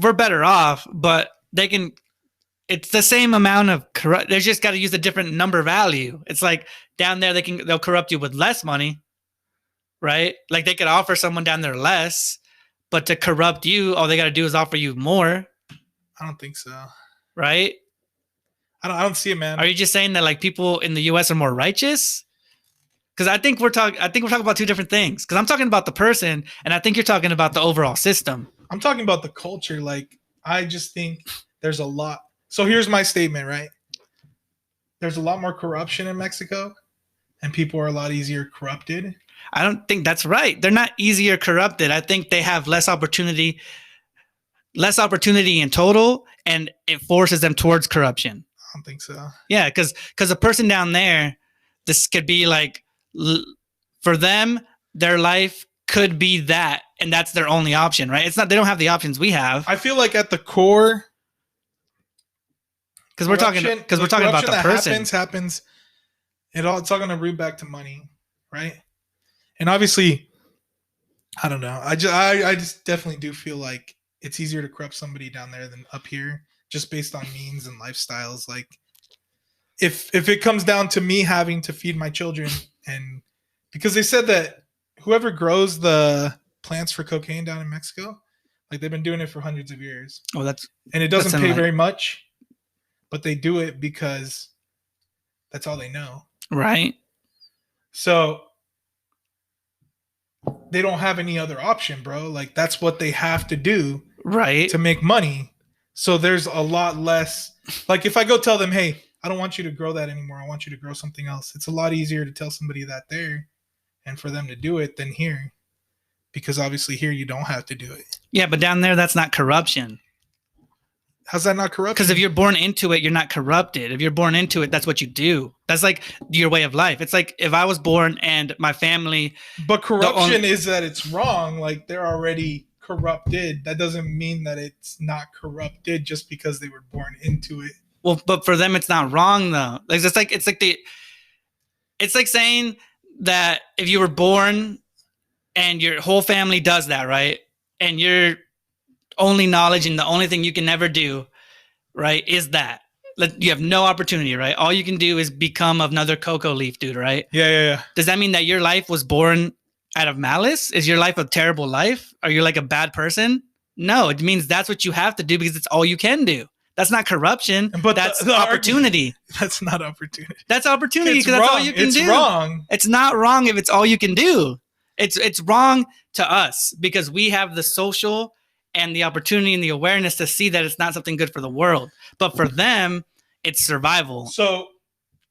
we're better off, but they can. It's the same amount of corrupt. They just got to use a different number value. It's like down there they'll corrupt you with less money, right? Like they could offer someone down there less, but to corrupt you, all they got to do is offer you more. I don't think so. Right? I don't see it, man. Are you just saying that like people in the U.S. are more righteous? Because I think we're talking about two different things. Because I'm talking about the person, and I think you're talking about the overall system. I'm talking about the culture. Like, I just think there's a lot. So here's my statement, right? There's a lot more corruption in Mexico, and people are a lot easier corrupted. I don't think that's right. They're not easier corrupted. I think they have less opportunity in total, and it forces them towards corruption. I don't think so. Yeah, because a person down there, this could be like, for them, their life could be that, and that's their only option, right? It's not, they don't have the options we have. I feel like at the core, because we're talking about the person. Happens. It's all going to root back to money, right? And obviously, I don't know. I just definitely do feel like it's easier to corrupt somebody down there than up here, just based on means and lifestyles. Like, if it comes down to me having to feed my children, and because they said that whoever grows the plants for cocaine down in Mexico, like, they've been doing it for hundreds of years. Oh, and it doesn't pay very much, but they do it because that's all they know. Right. So they don't have any other option, bro. Like, that's what they have to do, right, to make money. So there's a lot less. Like, if I go tell them, hey, I don't want you to grow that anymore, I want you to grow something else, it's a lot easier to tell somebody that there and for them to do it than here, because obviously here you don't have to do it. Yeah, but down there, that's not corruption. How's that not corruption? Because if you're born into it, you're not corrupted. If you're born into it, that's what you do. That's like your way of life. It's like if I was born and my family. But corruption is that it's wrong. Like, they're already corrupted. That doesn't mean that it's not corrupted just because they were born into it. Well, but for them, it's not wrong though. Like, it's like saying that if you were born and your whole family does that, right? And your only knowledge and the only thing you can never do, right, is that. You have no opportunity, right? All you can do is become another cocoa leaf dude, right? Yeah. Does that mean that your life was born out of malice? Is your life a terrible life? Are you like a bad person? No, it means that's what you have to do because it's all you can do. That's not corruption, but that's the opportunity. That's not opportunity. That's opportunity because that's all you can do. It's wrong. It's not wrong if it's all you can do. It's wrong to us because we have the social and the opportunity and the awareness to see that it's not something good for the world. But for them, it's survival. So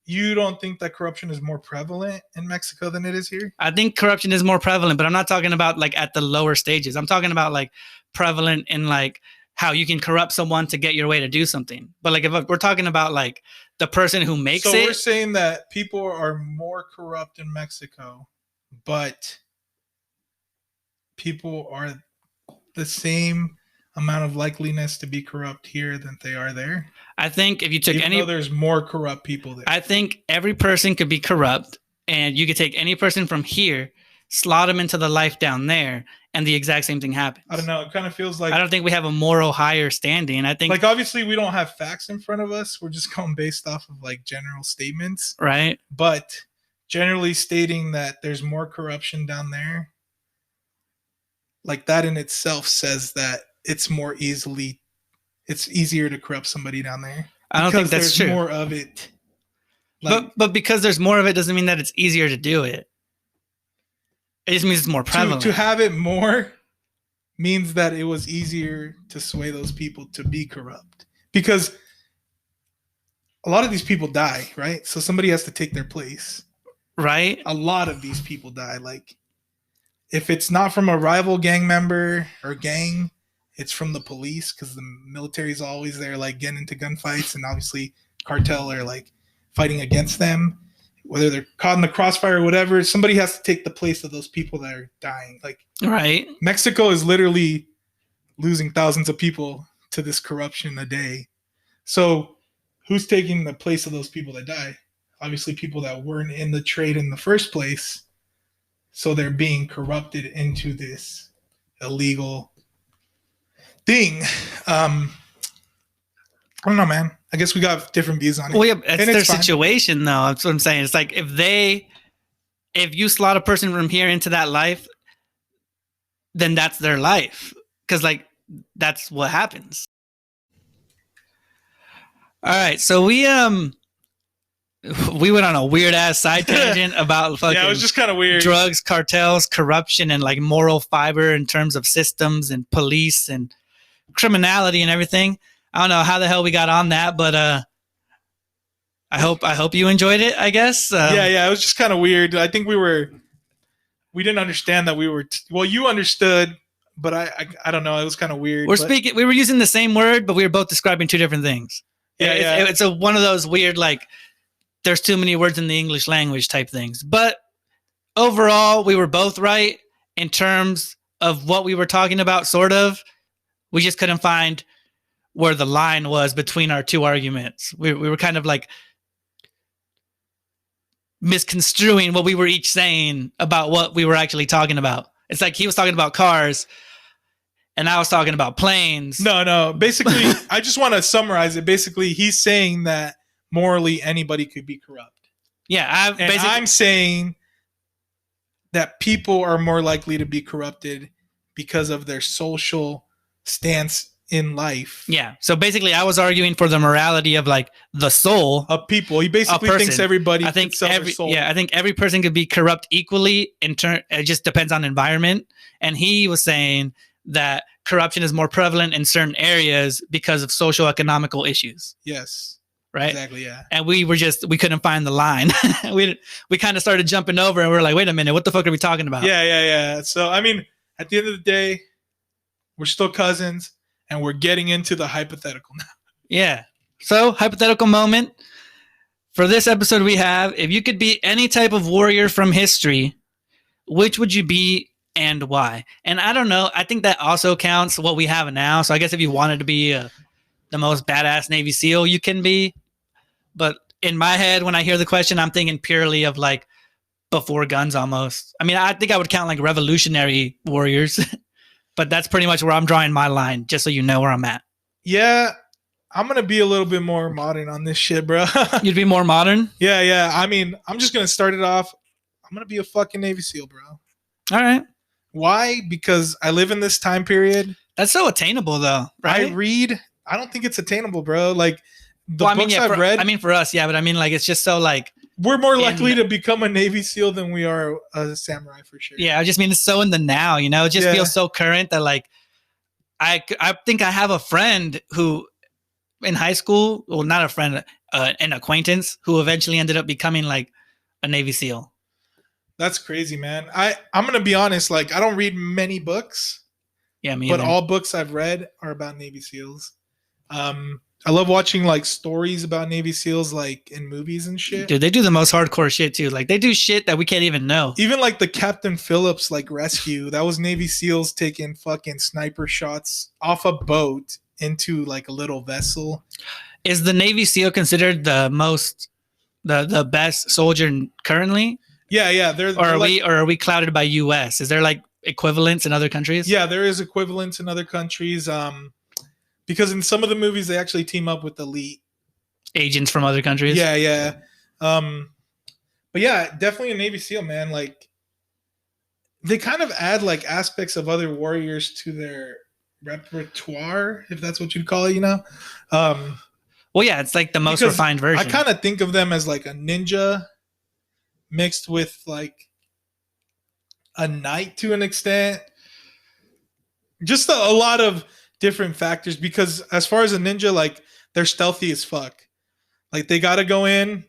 you don't think that corruption is more prevalent in Mexico than it is here? I think corruption is more prevalent, but I'm not talking about like at the lower stages. I'm talking about like prevalent in like how you can corrupt someone to get your way to do something. But like if we're talking about like the person who makes it. So we're saying that people are more corrupt in Mexico, but people are the same amount of likeliness to be corrupt here than they are there. I think if you took Even though there's more corrupt people there. I think every person could be corrupt, and you could take any person from here, slot them into the life down there, and the exact same thing happens. I don't know. It kind of feels like I don't think we have a moral higher standing. I think like obviously we don't have facts in front of us. We're just going based off of like general statements. Right. But generally stating that there's more corruption down there, like that in itself says that it's easier to corrupt somebody down there. I don't think that's true. There's more of it. Like, but because there's more of it doesn't mean that it's easier to do it. It just means it's more prevalent. To have it more means that it was easier to sway those people to be corrupt. Because a lot of these people die, right? So somebody has to take their place. Right? A lot of these people die. Like, if it's not from a rival gang member or gang, it's from the police, because the military is always there, like getting into gunfights, and obviously cartel are like fighting against them, whether they're caught in the crossfire or whatever. Somebody has to take the place of those people that are dying. Like, right. Mexico is literally losing thousands of people to this corruption a day. So who's taking the place of those people that die? Obviously people that weren't in the trade in the first place. So they're being corrupted into this illegal thing. I don't know, man. I guess we got different views on it. Well, yeah, it's their situation, though. That's what I'm saying. It's like if you slot a person from here into that life, then that's their life. Because, like, that's what happens. All right. So we we went on a weird ass side tangent about fucking Yeah, it was just kind of weird. drugs, cartels, corruption, and like moral fiber in terms of systems and police and criminality and everything. I don't know how the hell we got on that, but I hope you enjoyed it. I guess. Yeah, it was just kind of weird. I think we didn't understand that we were. Well, you understood, but I don't know. It was kind of weird. We were using the same word, but we were both describing two different things. Yeah, it's one of those weird like there's too many words in the English language type things. But overall, we were both right in terms of what we were talking about. Sort of, we just couldn't find where the line was between our two arguments. We were kind of like misconstruing what we were each saying about what we were actually talking about. It's like he was talking about cars and I was talking about planes. No. Basically, I just want to summarize it. Basically, he's saying that morally anybody could be corrupt. Yeah, I'm saying that people are more likely to be corrupted because of their social stance in life. Yeah. So basically, I was arguing for the morality of like the soul of people. He basically thinks everybody. I think I think every person could be corrupt equally. It just depends on environment. And he was saying that corruption is more prevalent in certain areas because of social economical issues. Yes. Right. Exactly. Yeah. And we couldn't find the line. we kind of started jumping over, and we're like, wait a minute, what the fuck are we talking about? Yeah. So I mean, at the end of the day, we're still cousins. And we're getting into the hypothetical now. Yeah. So, hypothetical moment. For this episode we have, if you could be any type of warrior from history, which would you be and why? And I don't know. I think that also counts what we have now. So I guess if you wanted to be the most badass Navy SEAL you can be. But in my head, when I hear the question, I'm thinking purely of like before guns almost. I mean, I think I would count like revolutionary warriors. But that's pretty much where I'm drawing my line, just so you know where I'm at. Yeah, I'm going to be a little bit more modern on this shit, bro. You'd be more modern? Yeah. I mean, I'm just going to start it off. I'm going to be a fucking Navy SEAL, bro. All right. Why? Because I live in this time period. That's so attainable, though, right? I don't think it's attainable, bro. Like, books I've read. I mean, for us, yeah, but I mean, like, it's just so, like... We're more likely to become a Navy SEAL than we are a samurai, for sure. Yeah, I just mean it's so in the now, you know? It just feels so current that, like, I think I have a friend who, in high school, well, not a friend, an acquaintance, who eventually ended up becoming, like, a Navy SEAL. That's crazy, man. I'm going to be honest, like, I don't read many books. Yeah, me But either. all books I've read are about Navy SEALs. I love watching like stories about Navy SEALs, like in movies and shit. Dude, they do the most hardcore shit too. Like they do shit that we can't even know. Even like the Captain Phillips like rescue, that was Navy SEALs taking fucking sniper shots off a boat into like a little vessel. Is the Navy SEAL considered the best soldier currently? Yeah. Are we clouded by US? Is there like equivalents in other countries? Yeah, there is equivalents in other countries. Because in some of the movies they actually team up with elite agents from other countries. Yeah. But yeah, definitely a Navy SEAL, man. Like they kind of add like aspects of other warriors to their repertoire, if that's what you'd call it, you know? Well, yeah, it's like the most refined version. I kind of think of them as like a ninja mixed with like a knight to an extent. Just a lot of different factors, because as far as a ninja, like they're stealthy as fuck. Like they got to go in,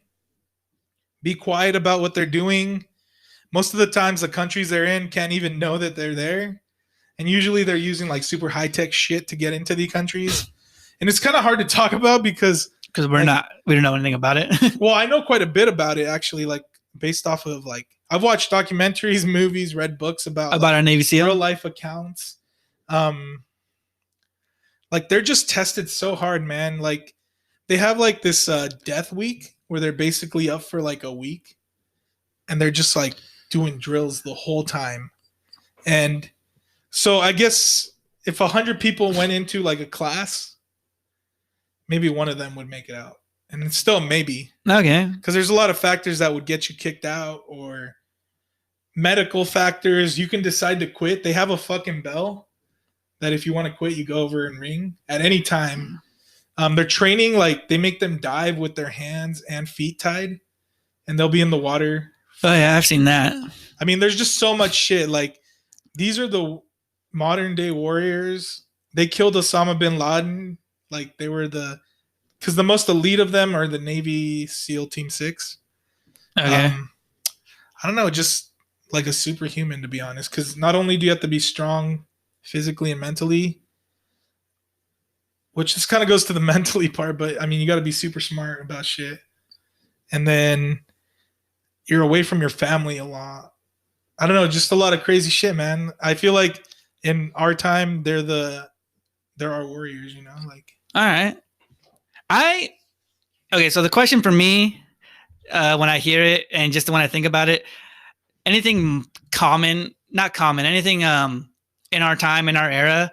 be quiet about what they're doing. Most of the times the countries they're in can't even know that they're there. And usually they're using like super high tech shit to get into the countries. And it's kind of hard to talk about because we don't know anything about it. Well, I know quite a bit about it actually, like based off of like, I've watched documentaries, movies, read books about like, our Navy SEAL real life accounts. Like they're just tested so hard, man. Like they have like this death week where they're basically up for like a week and they're just like doing drills the whole time. And so I guess if 100 people went into like a class, maybe one of them would make it out. And it's still maybe. Okay. Because there's a lot of factors that would get you kicked out, or medical factors. You can decide to quit. They have a fucking bell that if you want to quit, you go over and ring at any time. They're training, like they make them dive with their hands and feet tied, and they'll be in the water. Oh yeah, I've seen that. I mean, there's just so much shit. Like these are the modern day warriors. They killed Osama bin Laden. Like they were because the most elite of them are the Navy SEAL Team 6. Okay. I don't know, just like a superhuman, to be honest. Because not only do you have to be strong physically and mentally, which just kind of goes to the mentally part, but I mean, you got to be super smart about shit. And then you're away from your family a lot. I don't know, just a lot of crazy shit, man. I feel like in our time, they're our warriors, you know? Like, all right. Okay, so the question for me, when I hear it and just when I think about it, anything not common, anything in our time, in our era,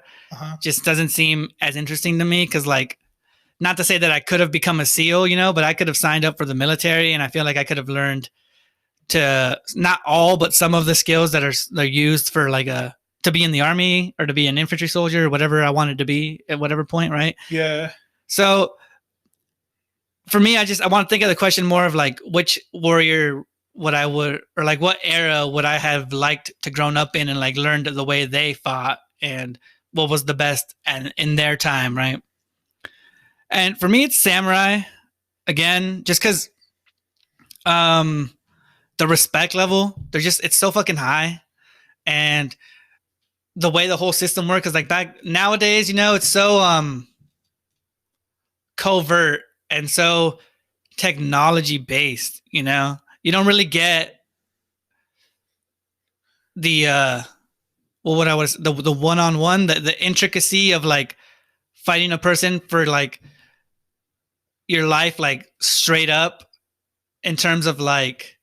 just doesn't seem as interesting to me. Because, like, not to say that I could have become a SEAL, you know, but I could have signed up for the military, and I feel like I could have learned to, not all, but some of the skills that are used for like to be in the army or to be an infantry soldier or whatever I wanted to be at whatever point, right? Yeah. So for me, I want to think of the question more of like which warrior or like what era would I have liked to grown up in and like learned the way they fought and what was the best and in their time, right? And for me, it's samurai again, just because the respect level, it's so fucking high, and the way the whole system works is like back nowadays, you know, it's so covert and so technology based, you know. You don't really get the the one-on-one, the intricacy of like fighting a person for like your life, like straight up in terms of like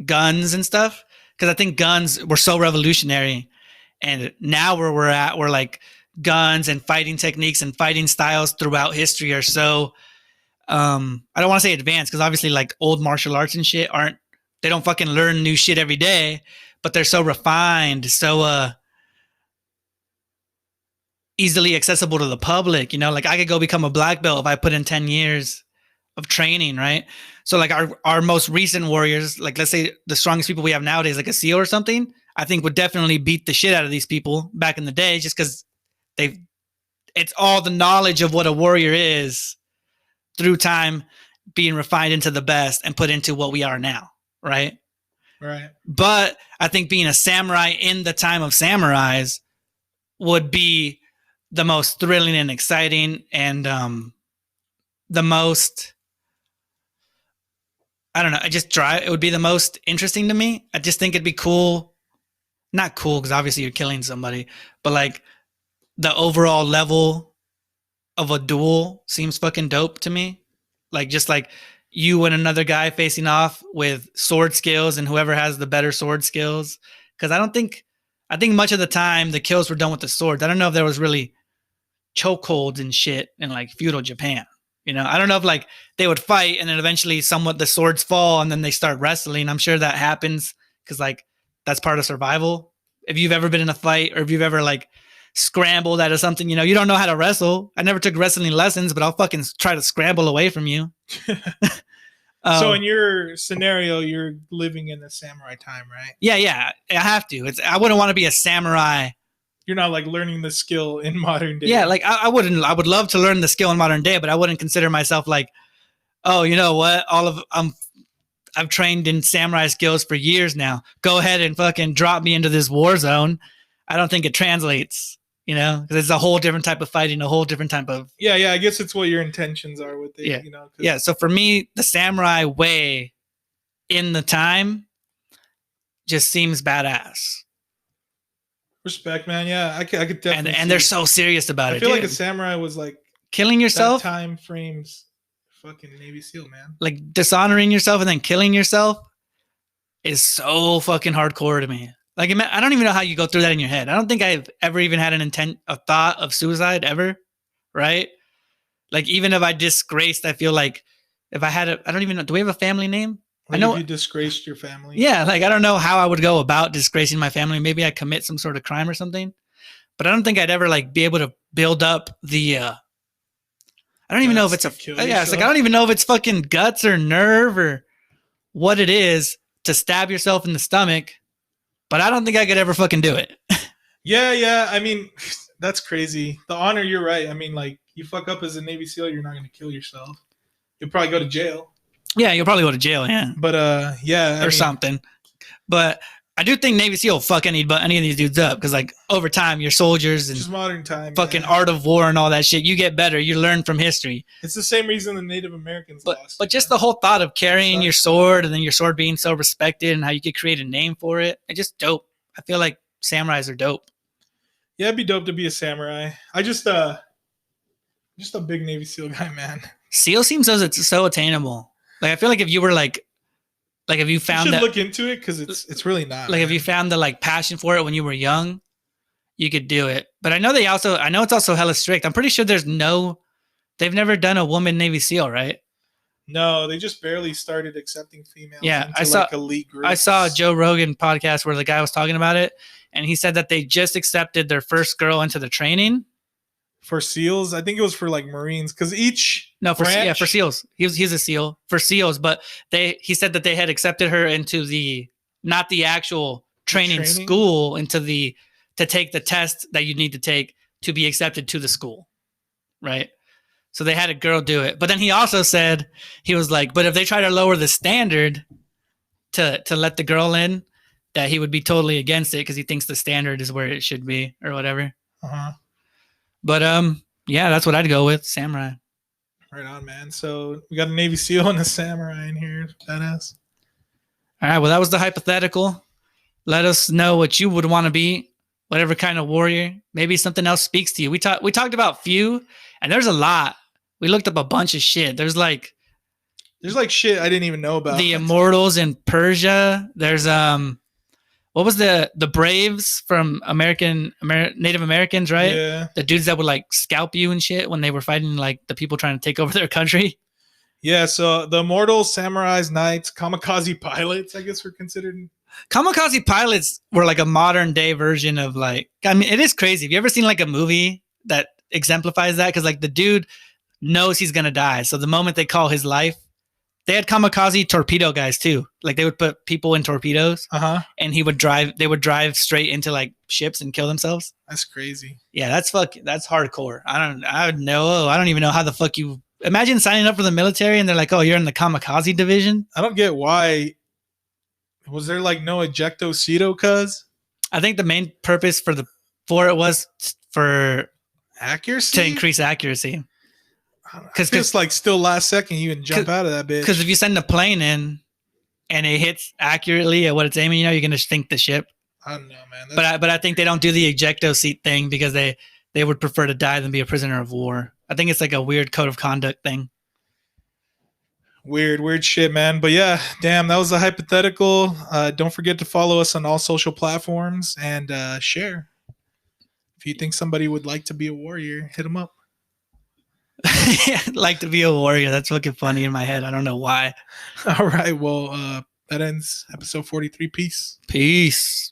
guns and stuff. Because I think guns were so revolutionary, and now where we're at, we're like guns and fighting techniques and fighting styles throughout history are so I don't want to say advanced, because obviously like old martial arts and shit they don't fucking learn new shit every day, but they're so refined, so easily accessible to the public, you know. Like I could go become a black belt if I put in 10 years of training, right? So like our most recent warriors, like let's say the strongest people we have nowadays, like a SEAL or something, I think would definitely beat the shit out of these people back in the day, just because it's all the knowledge of what a warrior is through time being refined into the best and put into what we are now, right? Right. But I think being a samurai in the time of samurais would be the most thrilling and exciting, and the most, I don't know, it would be the most interesting to me. I just think it'd be cool. Not cool because obviously you're killing somebody, but like the overall level of a duel seems fucking dope to me. Like just like you and another guy facing off with sword skills and whoever has the better sword skills. Because I think much of the time the kills were done with the swords. I don't know if there was really chokeholds and shit in like feudal Japan. You know, I don't know if like they would fight and then eventually somewhat the swords fall and then they start wrestling. I'm sure that happens because like that's part of survival. If you've ever been in a fight or if you've ever like scrambled out of something, you know, you don't know how to wrestle. I never took wrestling lessons, but I'll fucking try to scramble away from you. So in your scenario, you're living in the samurai time, right? Yeah, I have to. I wouldn't want to be a samurai. You're not like learning the skill in modern day. Yeah, like I wouldn't. I would love to learn the skill in modern day, but I wouldn't consider myself like, oh, you know what? I've trained in samurai skills for years now. Go ahead and fucking drop me into this war zone. I don't think it translates, you know, because it's a whole different type of fighting, a whole different type of. Yeah. I guess it's what your intentions are with it. Yeah, you know. Yeah. So for me, the samurai way in the time just seems badass. Respect, man. Yeah, I could definitely. And they're so serious about it. I feel like a samurai was like killing yourself. That time frames, fucking Navy SEAL, man. Like dishonoring yourself and then killing yourself is so fucking hardcore to me. Like I don't even know how you go through that in your head. I don't think I've ever even had a thought of suicide ever, right? Like even if I disgraced, I feel like if I had I don't even know. Do we have a family name? Like I know you disgraced your family. Yeah, like I don't know how I would go about disgracing my family. Maybe I commit some sort of crime or something, but I don't think I'd ever like be able to build up the I don't even know if it's Kill it's like I don't even know if it's fucking guts or nerve or what it is to stab yourself in the stomach, but I don't think I could ever fucking do it. Yeah. I mean, that's crazy. The honor, you're right. I mean, like, you fuck up as a Navy SEAL, you're not going to kill yourself. You'll probably go to jail. Yeah, you'll probably go to jail, yeah. But, yeah. Something. But I do think Navy SEAL will fuck any of these dudes up because, like, over time, your soldiers and just modern time, fucking art of war and all that shit, you get better. You learn from history. It's the same reason the Native Americans lost. But just the whole thought of carrying your sword and then your sword being so respected and how you could create a name for it, it's just dope. I feel like samurais are dope. Yeah, it'd be dope to be a samurai. I just a big Navy SEAL guy, man. SEAL seems so attainable. Like, I feel like if you were like if you found you should look into it because it's really not. Like, man. If you found the like passion for it when you were young, you could do it. But I know it's also hella strict. I'm pretty sure they've never done a woman Navy SEAL, right? No, they just barely started accepting females. Yeah, into elite groups. I saw a Joe Rogan podcast where the guy was talking about it, and he said that they just accepted their first girl into the training. For SEALs, I think it was for like Marines, because for SEAls. He's a SEAL for SEAls, but he said that they had accepted her into not the actual training school, to take the test that you need to take to be accepted to the school, right? So they had a girl do it, but then he also said, he was like, but if they try to lower the standard to let the girl in, that he would be totally against it because he thinks the standard is where it should be or whatever. But yeah, that's what I'd go with, samurai. Right on, man. So we got a Navy SEAL and a samurai in here. Badass. All right, well, that was the hypothetical. Let us know what you would want to be, whatever kind of warrior. Maybe something else speaks to you. We talked about few, and there's a lot. We looked up a bunch of shit. There's like shit I didn't even know about. The Immortals in Persia. There's what was the Braves from Native Americans, right? Yeah. The dudes that would like scalp you and shit when they were fighting like the people trying to take over their country. Yeah, so the Immortals, Samurais, Knights, Kamikaze pilots, I guess, were considered. Kamikaze pilots were like a modern day version of like, I mean, it is crazy. Have you ever seen like a movie that exemplifies that? Because like the dude knows he's going to die. So the moment they call his life, they had kamikaze torpedo guys too. Like they would put people in torpedoes, and they would drive straight into like ships and kill themselves. That's crazy. Yeah, that's hardcore. I don't even know how the fuck you imagine signing up for the military and they're like, oh, you're in the kamikaze division. I don't get why. Was there like no ejectocito? Cuz I think the main purpose for it was for accuracy, to increase accuracy. Because it's like still last second you can jump out of that bitch. Because if you send a plane in and it hits accurately at what it's aiming, you're gonna sink the ship. I don't know, man. But I think they don't do the ejecto seat thing because they would prefer to die than be a prisoner of war. I think it's like a weird code of conduct thing. Weird shit, man. But yeah, damn, that was a hypothetical. Don't forget to follow us on all social platforms and share. If you think somebody would like to be a warrior, hit them up. Like to be a warrior. That's fucking funny in my head. I don't know why. All right. Well, that ends episode 43. Peace.